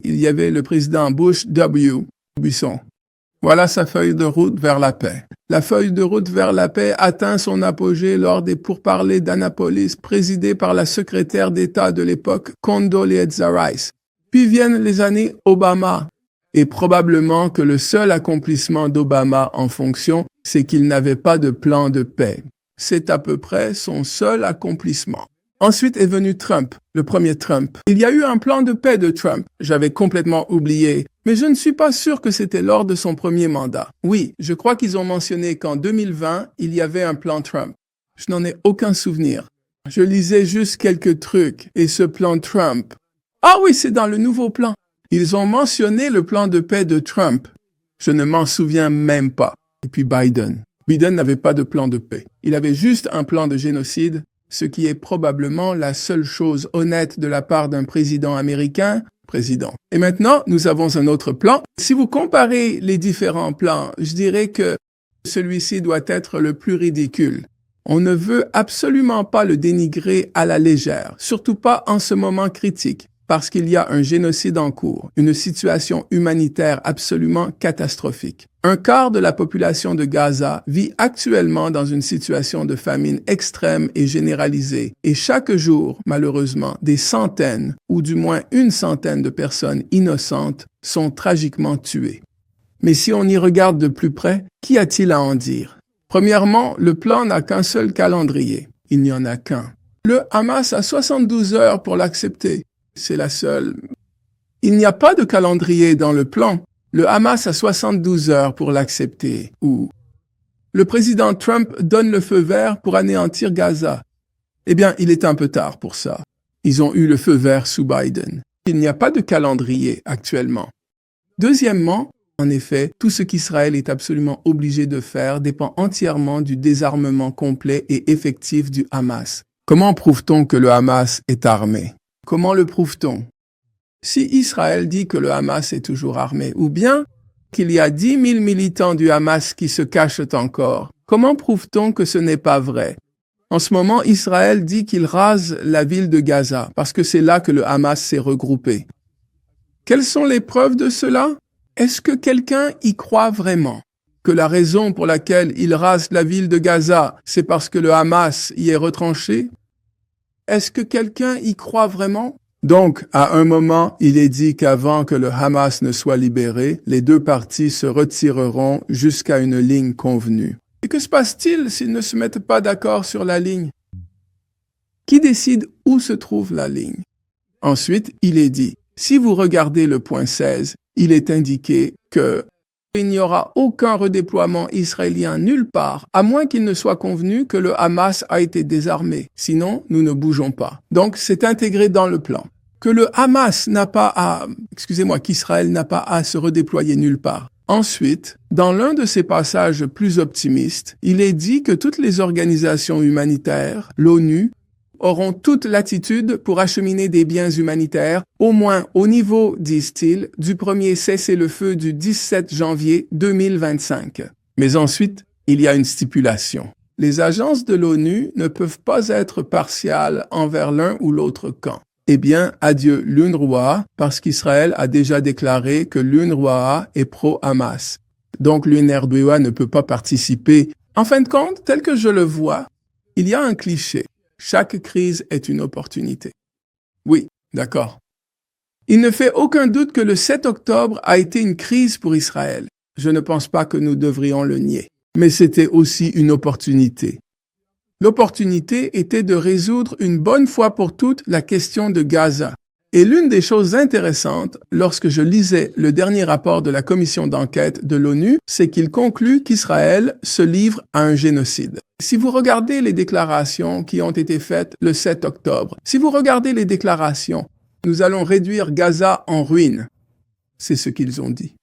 Il y avait le président Bush W. Buisson. Voilà sa feuille de route vers la paix. La feuille de route vers la paix atteint son apogée lors des pourparlers d'Annapolis, présidés par la secrétaire d'État de l'époque, Condoleezza Rice. Puis viennent les années Obama. Et probablement que le seul accomplissement d'Obama en fonction, c'est qu'il n'avait pas de plan de paix. C'est à peu près son seul accomplissement. Ensuite est venu Trump, le premier Trump. Il y a eu un plan de paix de Trump. J'avais complètement oublié. Mais je ne suis pas sûr que c'était lors de son premier mandat. Oui, je crois qu'ils ont mentionné qu'en 2020, il y avait un plan Trump. Je n'en ai aucun souvenir. Je lisais juste quelques trucs. Et ce plan Trump... Ah oui, c'est dans le nouveau plan. Ils ont mentionné le plan de paix de Trump. Je ne m'en souviens même pas. Et puis Biden. Biden n'avait pas de plan de paix. Il avait juste un plan de génocide, ce qui est probablement la seule chose honnête de la part d'un président américain. Et maintenant, nous avons un autre plan. Si vous comparez les différents plans, je dirais que celui-ci doit être le plus ridicule. On ne veut absolument pas le dénigrer à la légère, surtout pas en ce moment critique, parce qu'il y a un génocide en cours, une situation humanitaire absolument catastrophique. Un quart de la population de Gaza vit actuellement dans une situation de famine extrême et généralisée. Et chaque jour, malheureusement, des centaines, ou du moins une centaine de personnes innocentes sont tragiquement tuées. Mais si on y regarde de plus près, qu'y a-t-il à en dire? Premièrement, le plan n'a qu'un seul calendrier. Il n'y en a qu'un. Le Hamas a 72 heures pour l'accepter. C'est la seule. Il n'y a pas de calendrier dans le plan. Le Hamas a 72 heures pour l'accepter. Ou le président Trump donne le feu vert pour anéantir Gaza. Eh bien, il est un peu tard pour ça. Ils ont eu le feu vert sous Biden. Il n'y a pas de calendrier actuellement. Deuxièmement, en effet, tout ce qu'Israël est absolument obligé de faire dépend entièrement du désarmement complet et effectif du Hamas. Comment prouve-t-on que le Hamas est armé? Comment le prouve-t-on? Si Israël dit que le Hamas est toujours armé, ou bien qu'il y a 10 000 militants du Hamas qui se cachent encore, comment prouve-t-on que ce n'est pas vrai? En ce moment, Israël dit qu'il rase la ville de Gaza, parce que c'est là que le Hamas s'est regroupé. Quelles sont les preuves de cela? Est-ce que quelqu'un y croit vraiment? Que la raison pour laquelle il rase la ville de Gaza, c'est parce que le Hamas y est retranché? Est-ce que quelqu'un y croit vraiment? Donc, à un moment, il est dit qu'avant que le Hamas ne soit libéré, les deux parties se retireront jusqu'à une ligne convenue. Et que se passe-t-il s'ils ne se mettent pas d'accord sur la ligne? Qui décide où se trouve la ligne? Ensuite, il est dit, si vous regardez le point 16, il est indiqué que il n'y aura aucun redéploiement israélien nulle part, à moins qu'il ne soit convenu que le Hamas a été désarmé. Sinon, nous ne bougeons pas. Donc, c'est intégré dans le plan. qu'Israël n'a pas à se redéployer nulle part. Ensuite, dans l'un de ces passages plus optimistes, il est dit que toutes les organisations humanitaires, l'ONU, auront toute latitude pour acheminer des biens humanitaires, au moins au niveau, disent-ils, du premier cessez-le-feu du 17 janvier 2025. Mais ensuite, il y a une stipulation. Les agences de l'ONU ne peuvent pas être partiales envers l'un ou l'autre camp. Eh bien, adieu l'UNRWA, parce qu'Israël a déjà déclaré que l'UNRWA est pro-Hamas. Donc l'UNRWA ne peut pas participer. En fin de compte, tel que je le vois, il y a un cliché. Chaque crise est une opportunité. Oui, d'accord. Il ne fait aucun doute que le 7 octobre a été une crise pour Israël. Je ne pense pas que nous devrions le nier. Mais c'était aussi une opportunité. L'opportunité était de résoudre une bonne fois pour toutes la question de Gaza. Et l'une des choses intéressantes, lorsque je lisais le dernier rapport de la commission d'enquête de l'ONU, c'est qu'il conclut qu'Israël se livre à un génocide. Si vous regardez les déclarations qui ont été faites le 7 octobre, si vous regardez les déclarations, nous allons réduire Gaza en ruine. C'est ce qu'ils ont dit.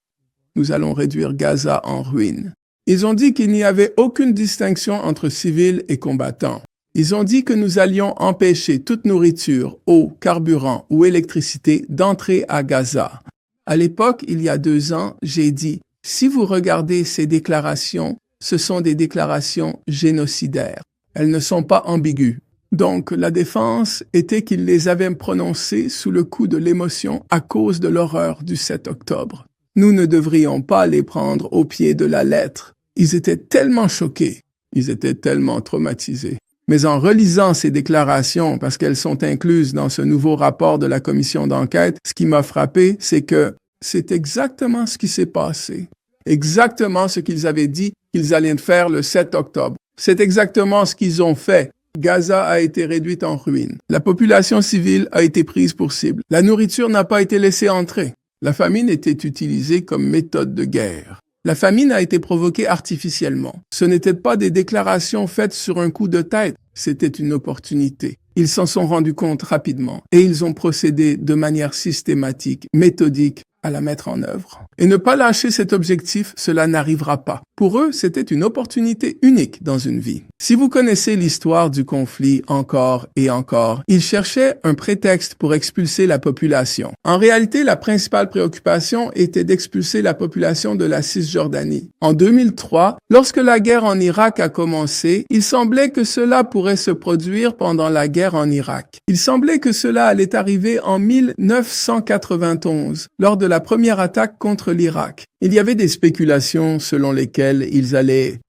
Nous allons réduire Gaza en ruine. Ils ont dit qu'il n'y avait aucune distinction entre civils et combattants. Ils ont dit que nous allions empêcher toute nourriture, eau, carburant ou électricité d'entrer à Gaza. À l'époque, il y a 2 ans, j'ai dit, si vous regardez ces déclarations, ce sont des déclarations génocidaires. Elles ne sont pas ambiguës. Donc, la défense était qu'ils les avaient prononcées sous le coup de l'émotion à cause de l'horreur du 7 octobre. Nous ne devrions pas les prendre au pied de la lettre. Ils étaient tellement choqués, ils étaient tellement traumatisés. Mais en relisant ces déclarations, parce qu'elles sont incluses dans ce nouveau rapport de la commission d'enquête, ce qui m'a frappé, c'est que c'est exactement ce qui s'est passé. Exactement ce qu'ils avaient dit qu'ils allaient faire le 7 octobre. C'est exactement ce qu'ils ont fait. Gaza a été réduite en ruine. La population civile a été prise pour cible. La nourriture n'a pas été laissée entrer. La famine était utilisée comme méthode de guerre. La famine a été provoquée artificiellement. Ce n'étaient pas des déclarations faites sur un coup de tête, c'était une opportunité. Ils s'en sont rendus compte rapidement et ils ont procédé de manière systématique, méthodique, à la mettre en œuvre. Et ne pas lâcher cet objectif, cela n'arrivera pas. Pour eux, c'était une opportunité unique dans une vie. Si vous connaissez l'histoire du conflit encore et encore, ils cherchaient un prétexte pour expulser la population. En réalité, la principale préoccupation était d'expulser la population de la Cisjordanie. En 2003, lorsque la guerre en Irak a commencé, il semblait que cela pourrait se produire pendant la guerre en Irak. Il semblait que cela allait arriver en 1991, lors de la première attaque contre l'Irak. Il y avait des spéculations selon lesquelles ils allaient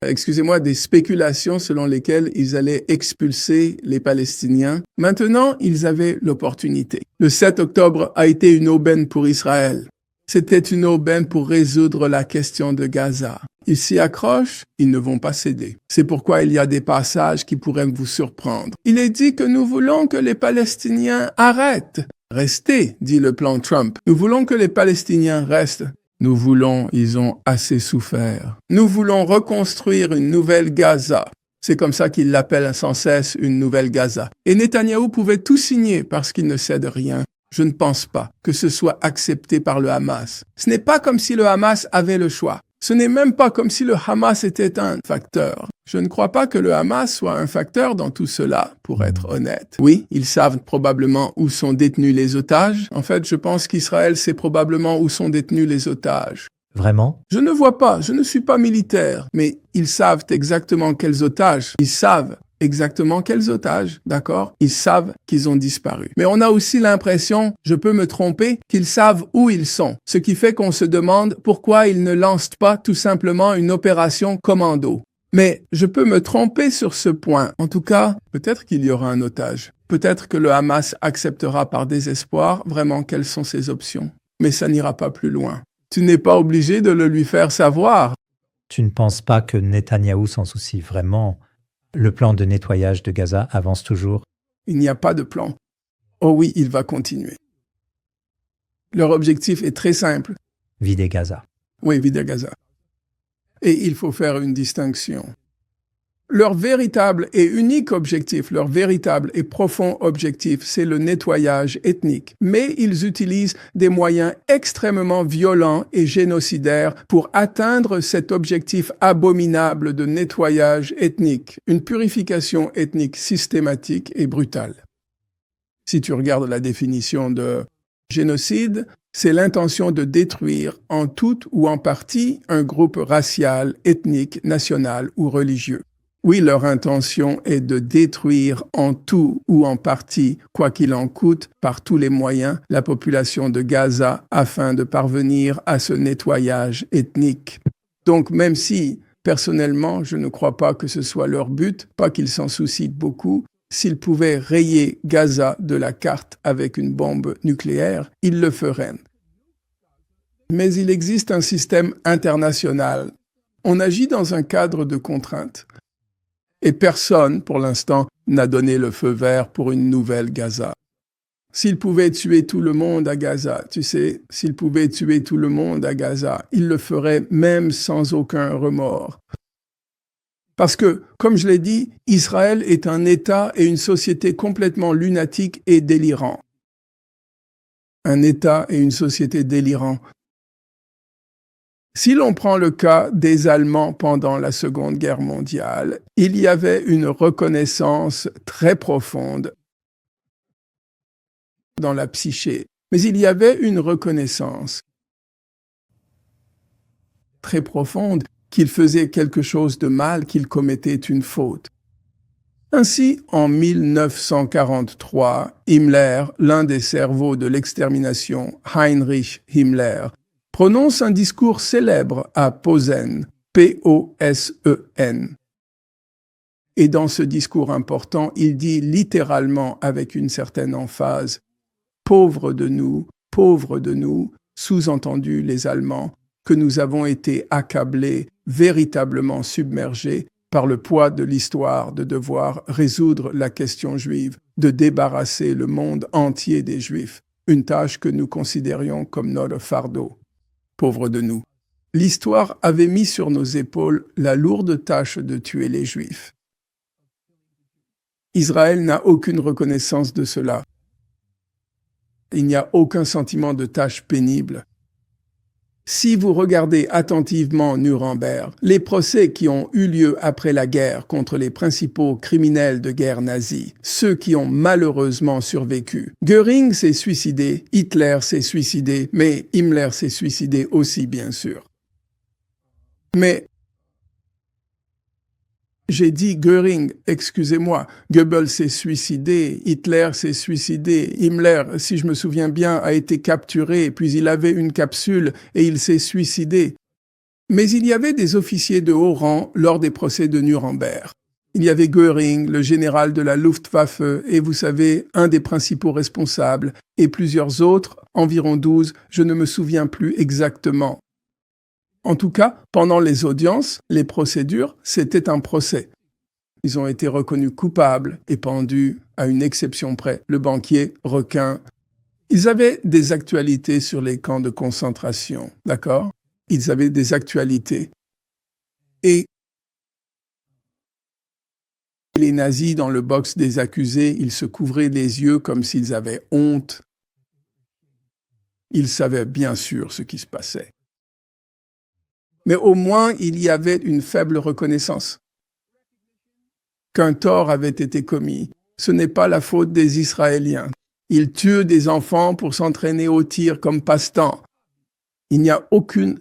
expulser les Palestiniens. Maintenant, ils avaient l'opportunité. Le 7 octobre a été une aubaine pour Israël. C'était une aubaine pour résoudre la question de Gaza. Ils s'y accrochent, ils ne vont pas céder. C'est pourquoi il y a des passages qui pourraient vous surprendre. Il est dit que nous voulons que les Palestiniens arrêtent. Restez, dit le plan Trump. Nous voulons que les Palestiniens restent. Nous voulons, ils ont assez souffert. Nous voulons reconstruire une nouvelle Gaza. C'est comme ça qu'ils l'appellent sans cesse une nouvelle Gaza. Et Netanyahou pouvait tout signer parce qu'il ne cède rien. Je ne pense pas que ce soit accepté par le Hamas. Ce n'est pas comme si le Hamas avait le choix. Ce n'est même pas comme si le Hamas était un facteur. Je ne crois pas que le Hamas soit un facteur dans tout cela, pour être honnête. Oui, ils savent probablement où sont détenus les otages. En fait, je pense qu'Israël sait probablement où sont détenus les otages. Vraiment? Je ne vois pas, je ne suis pas militaire, mais ils savent exactement quels otages. Ils savent exactement quels otages, d'accord? Ils savent qu'ils ont disparu. Mais on a aussi l'impression, je peux me tromper, qu'ils savent où ils sont. Ce qui fait qu'on se demande pourquoi ils ne lancent pas tout simplement une opération commando. Mais je peux me tromper sur ce point. En tout cas, peut-être qu'il y aura un otage. Peut-être que le Hamas acceptera par désespoir vraiment quelles sont ses options. Mais ça n'ira pas plus loin. Tu n'es pas obligé de le lui faire savoir. Tu ne penses pas que Netanyahou s'en soucie vraiment? Le plan de nettoyage de Gaza avance toujours? Il n'y a pas de plan. Oh oui, il va continuer. Leur objectif est très simple. Vider Gaza. Oui, vider Gaza. Et il faut faire une distinction. Leur véritable et unique objectif, leur véritable et profond objectif, c'est le nettoyage ethnique. Mais ils utilisent des moyens extrêmement violents et génocidaires pour atteindre cet objectif abominable de nettoyage ethnique, une purification ethnique systématique et brutale. Si tu regardes la définition de génocide, c'est l'intention de détruire en tout ou en partie un groupe racial, ethnique, national ou religieux. Oui, leur intention est de détruire en tout ou en partie, quoi qu'il en coûte, par tous les moyens, la population de Gaza afin de parvenir à ce nettoyage ethnique. Donc, même si, personnellement, je ne crois pas que ce soit leur but, pas qu'ils s'en soucient beaucoup, s'ils pouvaient rayer Gaza de la carte avec une bombe nucléaire, ils le feraient. Mais il existe un système international. On agit dans un cadre de contraintes. Et personne, pour l'instant, n'a donné le feu vert pour une nouvelle Gaza. S'ils pouvaient tuer tout le monde à Gaza, tu sais, s'ils pouvaient tuer tout le monde à Gaza, ils le feraient même sans aucun remords. Parce que, comme je l'ai dit, Israël est un État et une société complètement lunatique et délirant. Un État et une société délirants. Si l'on prend le cas des Allemands pendant la Seconde Guerre mondiale, il y avait une reconnaissance très profonde dans la psyché. Mais il y avait une reconnaissance très profonde qu'il faisait quelque chose de mal, qu'il commettait une faute. Ainsi, en 1943, Himmler, l'un des cerveaux de l'extermination, Heinrich Himmler, prononce un discours célèbre à Posen, P-O-S-E-N. Et dans ce discours important, il dit littéralement avec une certaine emphase « pauvres de nous, sous-entendu les Allemands, que nous avons été accablés, véritablement submergés par le poids de l'histoire de devoir résoudre la question juive, de débarrasser le monde entier des Juifs, une tâche que nous considérions comme notre fardeau. Pauvres de nous. L'histoire avait mis sur nos épaules la lourde tâche de tuer les Juifs. Israël n'a aucune reconnaissance de cela. Il n'y a aucun sentiment de tâche pénible. Si vous regardez attentivement Nuremberg, les procès qui ont eu lieu après la guerre contre les principaux criminels de guerre nazis, ceux qui ont malheureusement survécu, Göring s'est suicidé, Hitler s'est suicidé, mais Himmler s'est suicidé aussi, bien sûr. Mais j'ai dit Göring, excusez-moi, Goebbels s'est suicidé, Hitler s'est suicidé, Himmler, si je me souviens bien, a été capturé, puis il avait une capsule et il s'est suicidé. Mais il y avait des officiers de haut rang lors des procès de Nuremberg. Il y avait Göring, le général de la Luftwaffe, et vous savez, un des principaux responsables, et plusieurs autres, environ 12, je ne me souviens plus exactement. En tout cas, pendant les audiences, les procédures, c'était un procès. Ils ont été reconnus coupables et pendus à une exception près. Le banquier, requin. Ils avaient des actualités sur les camps de concentration, d'accord? Ils avaient des actualités. Et les nazis, dans le box des accusés, ils se couvraient les yeux comme s'ils avaient honte. Ils savaient bien sûr ce qui se passait. Mais au moins, il y avait une faible reconnaissance. Qu'un tort avait été commis, ce n'est pas la faute des Israéliens. Ils tuent des enfants pour s'entraîner au tir comme passe-temps. Il n'y a aucune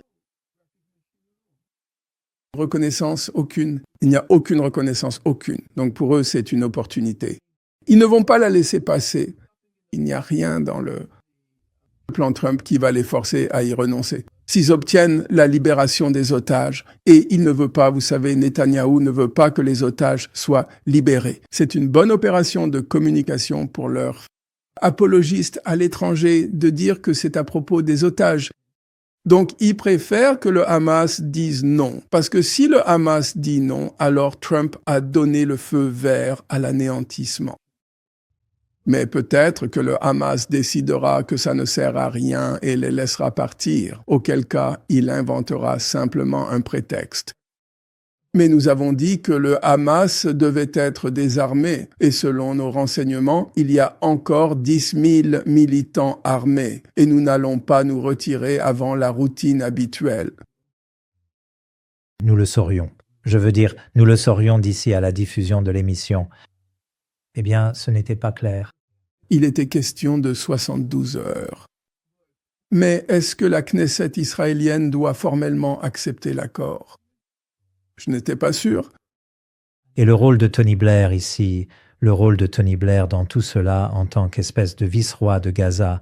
reconnaissance, aucune. Il n'y a aucune reconnaissance, aucune. Donc pour eux, c'est une opportunité. Ils ne vont pas la laisser passer. Il n'y a rien dans le plan Trump qui va les forcer à y renoncer. S'ils obtiennent la libération des otages, et il ne veut pas, vous savez, Netanyahou ne veut pas que les otages soient libérés. C'est une bonne opération de communication pour leurs apologistes à l'étranger de dire que c'est à propos des otages. Donc, ils préfèrent que le Hamas dise non. Parce que si le Hamas dit non, alors Trump a donné le feu vert à l'anéantissement. Mais peut-être que le Hamas décidera que ça ne sert à rien et les laissera partir, auquel cas il inventera simplement un prétexte. Mais nous avons dit que le Hamas devait être désarmé. Et selon nos renseignements, il y a encore 10 000 militants armés. Et nous n'allons pas nous retirer avant la routine habituelle. Nous le saurions. Je veux dire, nous le saurions d'ici à la diffusion de l'émission. Eh bien, ce n'était pas clair. Il était question de 72 heures. Mais est-ce que la Knesset israélienne doit formellement accepter l'accord? Je n'étais pas sûr. Et le rôle de Tony Blair ici, le rôle de Tony Blair dans tout cela en tant qu'espèce de vice-roi de Gaza.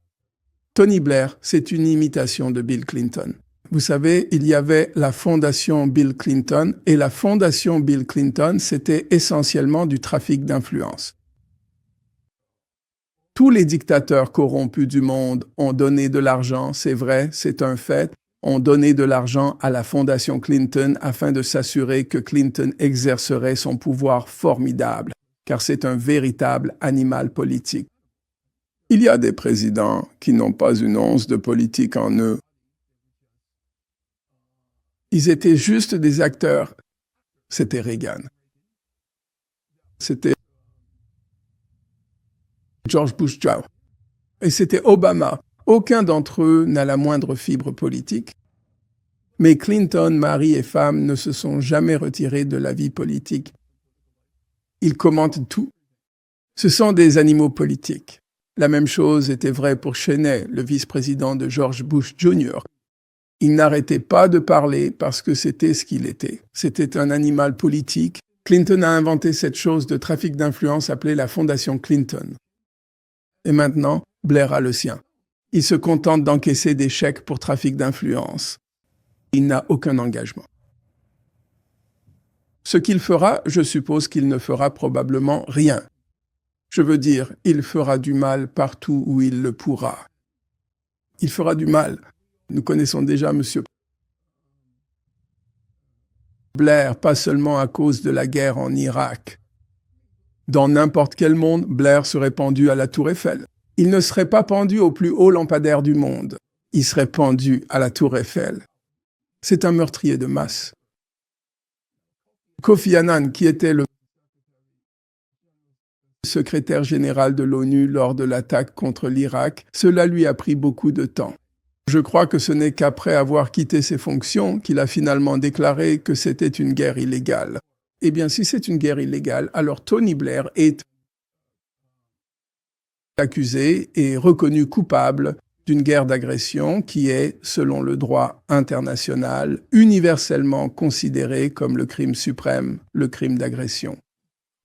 Tony Blair, c'est une imitation de Bill Clinton. Vous savez, il y avait la fondation Bill Clinton, et la fondation Bill Clinton, c'était essentiellement du trafic d'influence. Tous les dictateurs corrompus du monde ont donné de l'argent, c'est vrai, c'est un fait, ont donné de l'argent à la fondation Clinton afin de s'assurer que Clinton exercerait son pouvoir formidable, car c'est un véritable animal politique. Il y a des présidents qui n'ont pas une once de politique en eux. Ils étaient juste des acteurs. C'était Reagan. C'était George Bush Jr. Et c'était Obama. Aucun d'entre eux n'a la moindre fibre politique. Mais Clinton, mari et femme ne se sont jamais retirés de la vie politique. Ils commentent tout. Ce sont des animaux politiques. La même chose était vraie pour Cheney, le vice-président de George Bush Jr. Il n'arrêtait pas de parler parce que c'était ce qu'il était. C'était un animal politique. Clinton a inventé cette chose de trafic d'influence appelée la fondation Clinton. Et maintenant, Blair a le sien. Il se contente d'encaisser des chèques pour trafic d'influence. Il n'a aucun engagement. Ce qu'il fera, je suppose qu'il ne fera probablement rien. Je veux dire, il fera du mal partout où il le pourra. Il fera du mal. Nous connaissons déjà M. Blair, pas seulement à cause de la guerre en Irak. Dans n'importe quel monde, Blair serait pendu à la Tour Eiffel. Il ne serait pas pendu au plus haut lampadaire du monde. Il serait pendu à la Tour Eiffel. C'est un meurtrier de masse. Kofi Annan, qui était le secrétaire général de l'ONU lors de l'attaque contre l'Irak, cela lui a pris beaucoup de temps. Je crois que ce n'est qu'après avoir quitté ses fonctions qu'il a finalement déclaré que c'était une guerre illégale. Eh bien, si c'est une guerre illégale, alors Tony Blair est accusé et reconnu coupable d'une guerre d'agression qui est, selon le droit international, universellement considérée comme le crime suprême, le crime d'agression.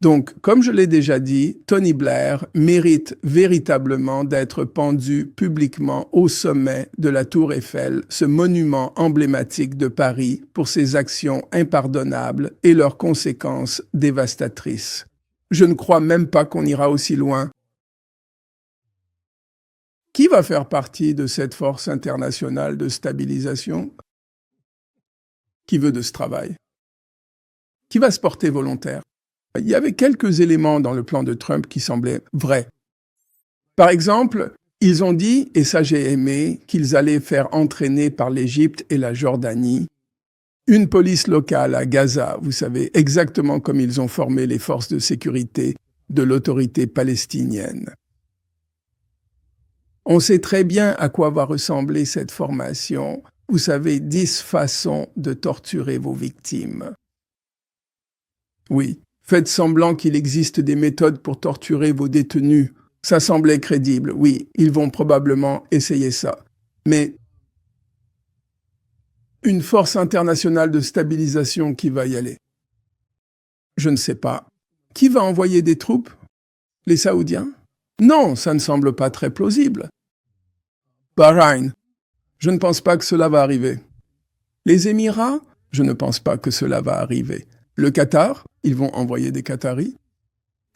Donc, comme je l'ai déjà dit, Tony Blair mérite véritablement d'être pendu publiquement au sommet de la Tour Eiffel, ce monument emblématique de Paris, pour ses actions impardonnables et leurs conséquences dévastatrices. Je ne crois même pas qu'on ira aussi loin. Qui va faire partie de cette force internationale de stabilisation? Qui veut de ce travail? Qui va se porter volontaire? Il y avait quelques éléments dans le plan de Trump qui semblaient vrais. Par exemple, ils ont dit, et ça j'ai aimé, qu'ils allaient faire entraîner par l'Égypte et la Jordanie une police locale à Gaza, vous savez, exactement comme ils ont formé les forces de sécurité de l'autorité palestinienne. On sait très bien à quoi va ressembler cette formation. Vous savez, 10 façons de torturer vos victimes. Oui. Faites semblant qu'il existe des méthodes pour torturer vos détenus. Ça semblait crédible, oui, ils vont probablement essayer ça. Mais une force internationale de stabilisation qui va y aller? Je ne sais pas. Qui va envoyer des troupes? Les Saoudiens? Non, ça ne semble pas très plausible. Bahreïn? Je ne pense pas que cela va arriver. Les Émirats? Je ne pense pas que cela va arriver. Le Qatar? Ils vont envoyer des Qataris.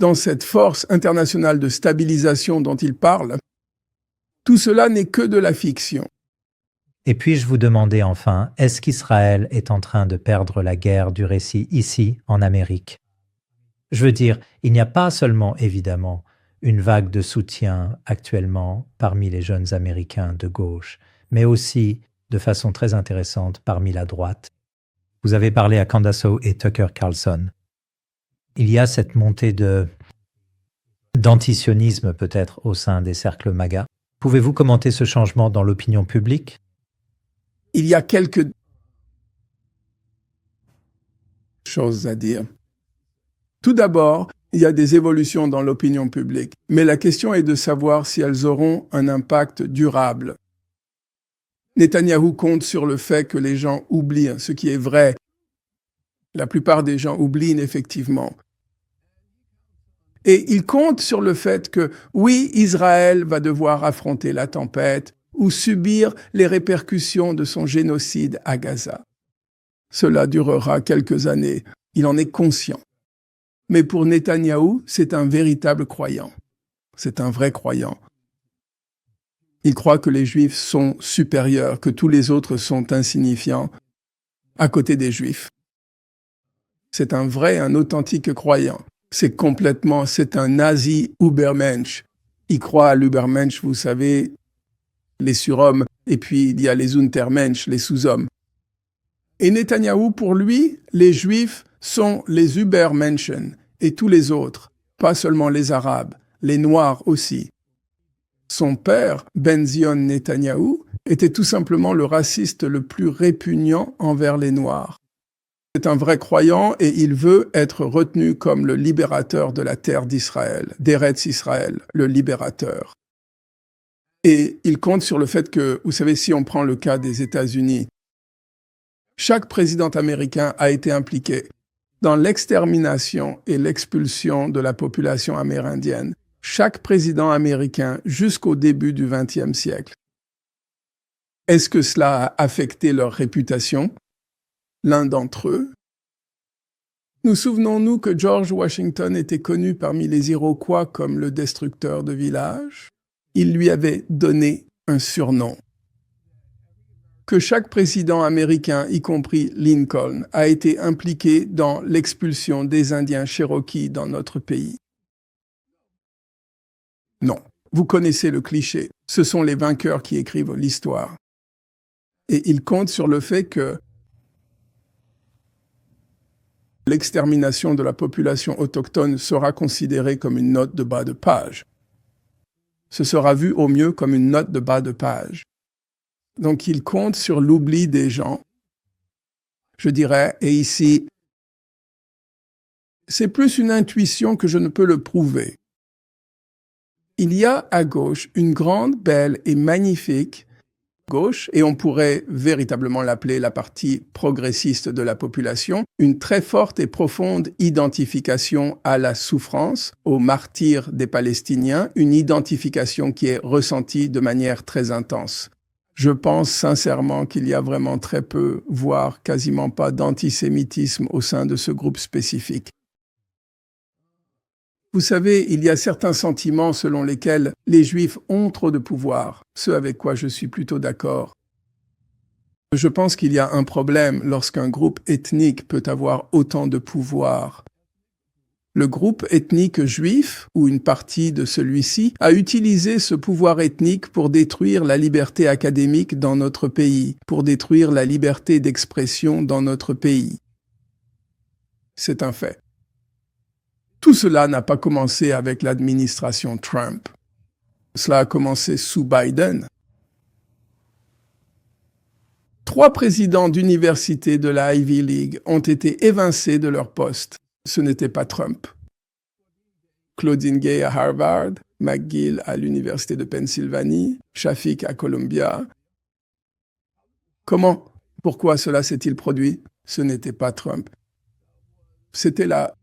Dans cette force internationale de stabilisation dont ils parlent, tout cela n'est que de la fiction. Et puis-je vous demander enfin, est-ce qu'Israël est en train de perdre la guerre du récit ici, en Amérique? Je veux dire, il n'y a pas seulement, évidemment, une vague de soutien actuellement parmi les jeunes Américains de gauche, mais aussi, de façon très intéressante, parmi la droite. Vous avez parlé à Candace O et Tucker Carlson. Il y a cette montée d'antisionisme peut-être au sein des cercles MAGA. Pouvez-vous commenter ce changement dans l'opinion publique? Il y a quelques choses à dire. Tout d'abord, il y a des évolutions dans l'opinion publique, mais la question est de savoir si elles auront un impact durable. Netanyahou compte sur le fait que les gens oublient, ce qui est vrai. La plupart des gens oublient effectivement. Et il compte sur le fait que, oui, Israël va devoir affronter la tempête ou subir les répercussions de son génocide à Gaza. Cela durera quelques années. Il en est conscient. Mais pour Netanyahou, c'est un véritable croyant. C'est un vrai croyant. Il croit que les Juifs sont supérieurs, que tous les autres sont insignifiants à côté des Juifs. C'est un vrai, un authentique croyant. C'est un nazi Übermensch. Il croit à l'Übermensch, vous savez, les surhommes, et puis il y a les Untermensch, les sous-hommes. Et Netanyahou, pour lui, les Juifs sont les Übermenschen et tous les autres, pas seulement les Arabes, les Noirs aussi. Son père, Benzion Netanyahou, était tout simplement le raciste le plus répugnant envers les Noirs. C'est un vrai croyant et il veut être retenu comme le libérateur de la terre d'Israël, d'Eretz Israël, le libérateur. Et il compte sur le fait que, vous savez, si on prend le cas des États-Unis, chaque président américain a été impliqué dans l'extermination et l'expulsion de la population amérindienne. Chaque président américain jusqu'au début du XXe siècle. Est-ce que cela a affecté leur réputation? L'un d'entre eux. Nous souvenons-nous que George Washington était connu parmi les Iroquois comme le destructeur de villages. Il lui avait donné un surnom. Que chaque président américain, y compris Lincoln, a été impliqué dans l'expulsion des Indiens Cherokees dans notre pays. Non, vous connaissez le cliché. Ce sont les vainqueurs qui écrivent l'histoire. Et il compte sur le fait que l'extermination de la population autochtone sera considérée comme une note de bas de page. Ce sera vu au mieux comme une note de bas de page. Donc il compte sur l'oubli des gens, je dirais, et ici, c'est plus une intuition que je ne peux le prouver. Il y a à gauche une grande, belle et magnifique gauche, et on pourrait véritablement l'appeler la partie progressiste de la population, une très forte et profonde identification à la souffrance, aux martyrs des Palestiniens, une identification qui est ressentie de manière très intense. Je pense sincèrement qu'il y a vraiment très peu, voire quasiment pas d'antisémitisme au sein de ce groupe spécifique. Vous savez, il y a certains sentiments selon lesquels les Juifs ont trop de pouvoir, ce avec quoi je suis plutôt d'accord. Je pense qu'il y a un problème lorsqu'un groupe ethnique peut avoir autant de pouvoir. Le groupe ethnique juif, ou une partie de celui-ci, a utilisé ce pouvoir ethnique pour détruire la liberté académique dans notre pays, pour détruire la liberté d'expression dans notre pays. C'est un fait. Tout cela n'a pas commencé avec l'administration Trump. Cela a commencé sous Biden. 3 présidents d'université de la Ivy League ont été évincés de leur poste. Ce n'était pas Trump. Claudine Gay à Harvard, McGill à l'Université de Pennsylvanie, Shafik à Columbia. Comment? Pourquoi cela s'est-il produit? Ce n'était pas Trump. C'était la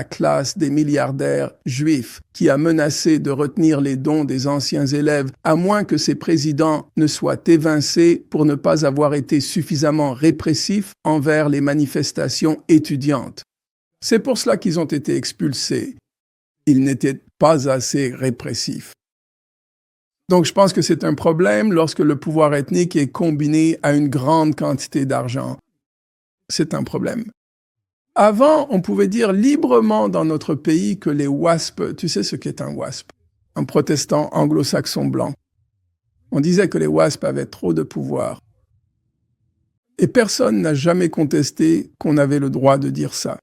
classe des milliardaires juifs qui a menacé de retenir les dons des anciens élèves à moins que ces présidents ne soient évincés pour ne pas avoir été suffisamment répressifs envers les manifestations étudiantes. C'est pour cela qu'ils ont été expulsés. Ils n'étaient pas assez répressifs. Donc je pense que c'est un problème lorsque le pouvoir ethnique est combiné à une grande quantité d'argent. C'est un problème. Avant, on pouvait dire librement dans notre pays que les WASP, tu sais ce qu'est un WASP, un protestant anglo-saxon blanc. On disait que les WASP avaient trop de pouvoir. Et personne n'a jamais contesté qu'on avait le droit de dire ça.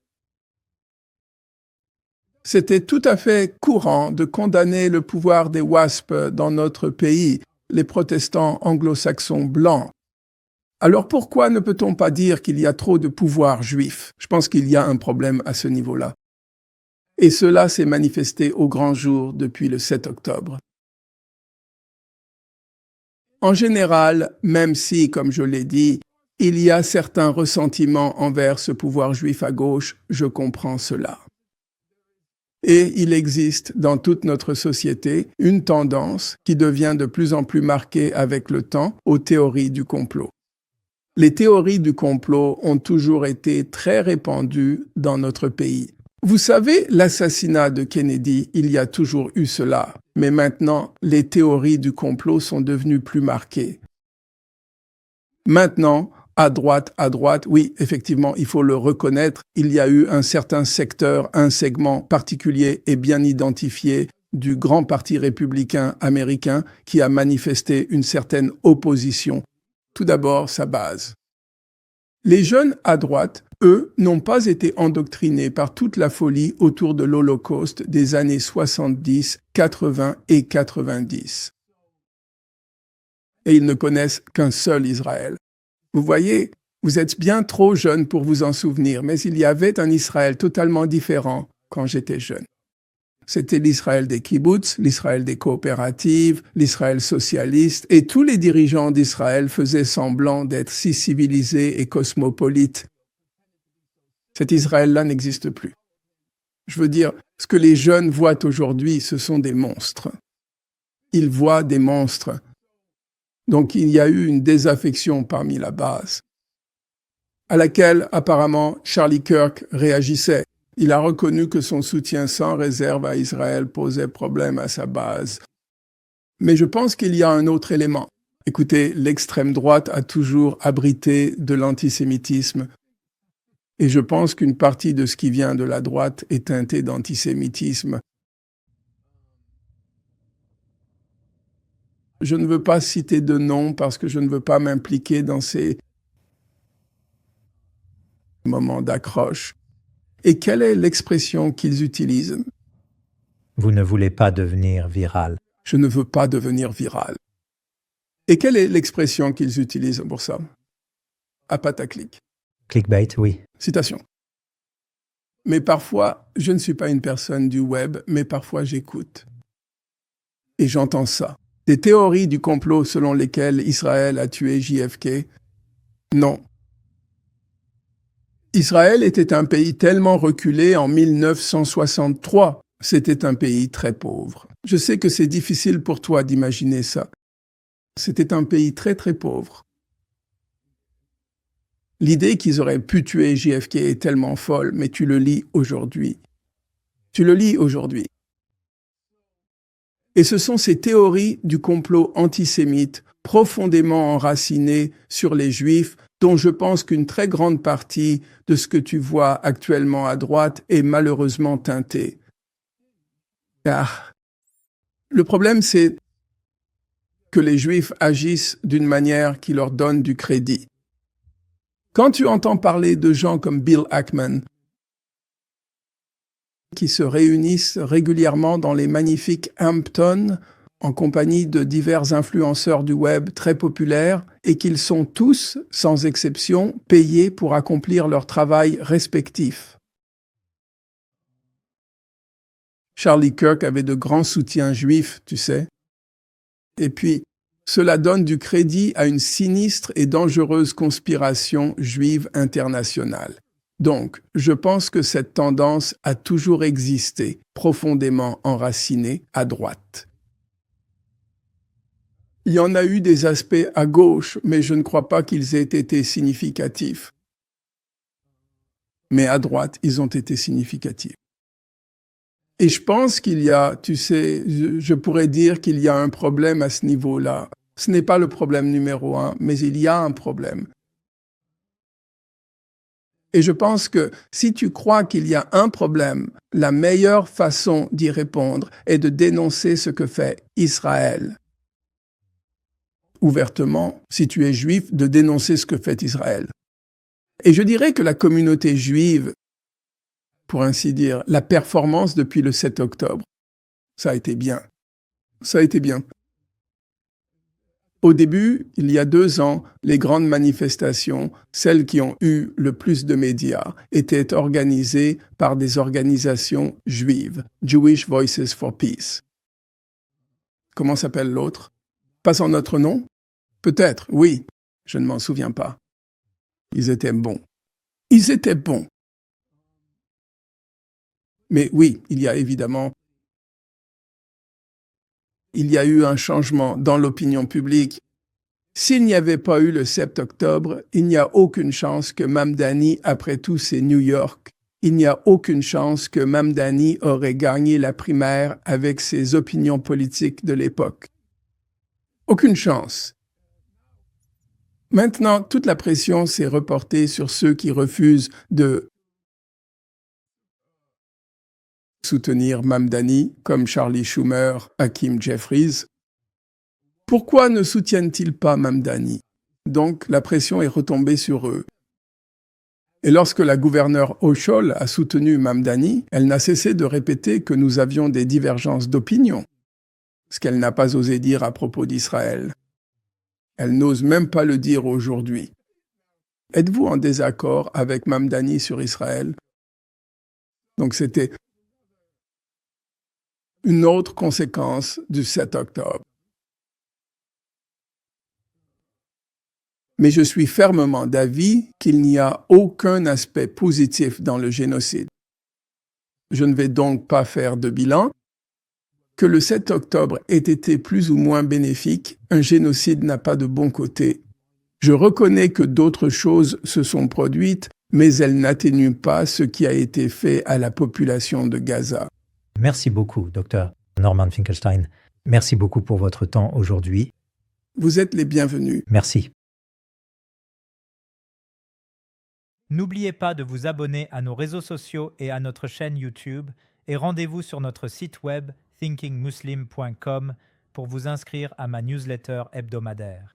C'était tout à fait courant de condamner le pouvoir des WASP dans notre pays, les protestants anglo-saxons blancs. Alors pourquoi ne peut-on pas dire qu'il y a trop de pouvoir juif? Je pense qu'il y a un problème à ce niveau-là. Et cela s'est manifesté au grand jour depuis le 7 octobre. En général, même si, comme je l'ai dit, il y a certains ressentiments envers ce pouvoir juif à gauche, je comprends cela. Et il existe dans toute notre société une tendance qui devient de plus en plus marquée avec le temps aux théories du complot. Les théories du complot ont toujours été très répandues dans notre pays. Vous savez, l'assassinat de Kennedy, il y a toujours eu cela. Mais maintenant, les théories du complot sont devenues plus marquées. Maintenant, à droite, oui, effectivement, il faut le reconnaître, il y a eu un certain secteur, un segment particulier et bien identifié du grand parti républicain américain qui a manifesté une certaine opposition. Tout d'abord, sa base. Les jeunes à droite, eux, n'ont pas été endoctrinés par toute la folie autour de l'Holocauste des années 70, 80 et 90. Et ils ne connaissent qu'un seul Israël. Vous voyez, vous êtes bien trop jeune pour vous en souvenir, mais il y avait un Israël totalement différent quand j'étais jeune. C'était l'Israël des kibbutz, l'Israël des coopératives, l'Israël socialiste, et tous les dirigeants d'Israël faisaient semblant d'être si civilisés et cosmopolites. Cet Israël-là n'existe plus. Je veux dire, ce que les jeunes voient aujourd'hui, ce sont des monstres. Ils voient des monstres. Donc il y a eu une désaffection parmi la base, à laquelle apparemment Charlie Kirk réagissait. Il a reconnu que son soutien sans réserve à Israël posait problème à sa base. Mais je pense qu'il y a un autre élément. Écoutez, l'extrême droite a toujours abrité de l'antisémitisme. Et je pense qu'une partie de ce qui vient de la droite est teintée d'antisémitisme. Je ne veux pas citer de nom parce que je ne veux pas m'impliquer dans ces moments d'accroche. Et quelle est l'expression qu'ils utilisent? Vous ne voulez pas devenir viral. Je ne veux pas devenir viral. Et quelle est l'expression qu'ils utilisent pour ça? À pataclic. Clickbait, oui. Citation. Mais parfois, je ne suis pas une personne du web, mais parfois j'écoute. Et j'entends ça. Des théories du complot selon lesquelles Israël a tué JFK? Non. Israël était un pays tellement reculé en 1963. C'était un pays très pauvre. Je sais que c'est difficile pour toi d'imaginer ça. C'était un pays très très pauvre. L'idée qu'ils auraient pu tuer JFK est tellement folle, mais tu le lis aujourd'hui. Tu le lis aujourd'hui. Et ce sont ces théories du complot antisémite profondément enracinées sur les Juifs dont je pense qu'une très grande partie de ce que tu vois actuellement à droite est malheureusement teintée. Car le problème, c'est que les Juifs agissent d'une manière qui leur donne du crédit. Quand tu entends parler de gens comme Bill Ackman, qui se réunissent régulièrement dans les magnifiques Hamptons, en compagnie de divers influenceurs du web très populaires, et qu'ils sont tous, sans exception, payés pour accomplir leur travail respectif. Charlie Kirk avait de grands soutiens juifs, tu sais. Et puis, cela donne du crédit à une sinistre et dangereuse conspiration juive internationale. Donc, je pense que cette tendance a toujours existé, profondément enracinée à droite. Il y en a eu des aspects à gauche, mais je ne crois pas qu'ils aient été significatifs. Mais à droite, ils ont été significatifs. Et je pense qu'il y a, tu sais, je pourrais dire qu'il y a un problème à ce niveau-là. Ce n'est pas le problème numéro 1, mais il y a un problème. Et je pense que si tu crois qu'il y a un problème, la meilleure façon d'y répondre est de dénoncer ce que fait Israël. ouvertement, si tu es juif, de dénoncer ce que fait Israël. Et je dirais que la communauté juive, pour ainsi dire, la performance depuis le 7 octobre, ça a été bien. Ça a été bien. Au début, il y a 2 ans, les grandes manifestations, celles qui ont eu le plus de médias, étaient organisées par des organisations juives, Jewish Voices for Peace. Comment s'appelle l'autre? Pas en notre nom? Peut-être, oui. Je ne m'en souviens pas. Ils étaient bons. Ils étaient bons. Mais oui, il y a eu un changement dans l'opinion publique. S'il n'y avait pas eu le 7 octobre, il n'y a aucune chance que Mamdani, après tout, c'est New York. Il n'y a aucune chance que Mamdani aurait gagné la primaire avec ses opinions politiques de l'époque. Aucune chance. Maintenant, toute la pression s'est reportée sur ceux qui refusent de soutenir Mamdani, comme Charlie Schumer, Hakeem Jeffries. Pourquoi ne soutiennent-ils pas Mamdani? Donc, la pression est retombée sur eux. Et lorsque la gouverneure Hochul a soutenu Mamdani, elle n'a cessé de répéter que nous avions des divergences d'opinion, ce qu'elle n'a pas osé dire à propos d'Israël. Elle n'ose même pas le dire aujourd'hui. Êtes-vous en désaccord avec Mamdani sur Israël? Donc c'était une autre conséquence du 7 octobre. Mais je suis fermement d'avis qu'il n'y a aucun aspect positif dans le génocide. Je ne vais donc pas faire de bilan. Que le 7 octobre ait été plus ou moins bénéfique, un génocide n'a pas de bon côté. Je reconnais que d'autres choses se sont produites, mais elles n'atténuent pas ce qui a été fait à la population de Gaza. Merci beaucoup, Dr. Norman Finkelstein. Merci beaucoup pour votre temps aujourd'hui. Vous êtes les bienvenus. Merci. N'oubliez pas de vous abonner à nos réseaux sociaux et à notre chaîne YouTube et rendez-vous sur notre site web thinkingmuslim.com pour vous inscrire à ma newsletter hebdomadaire.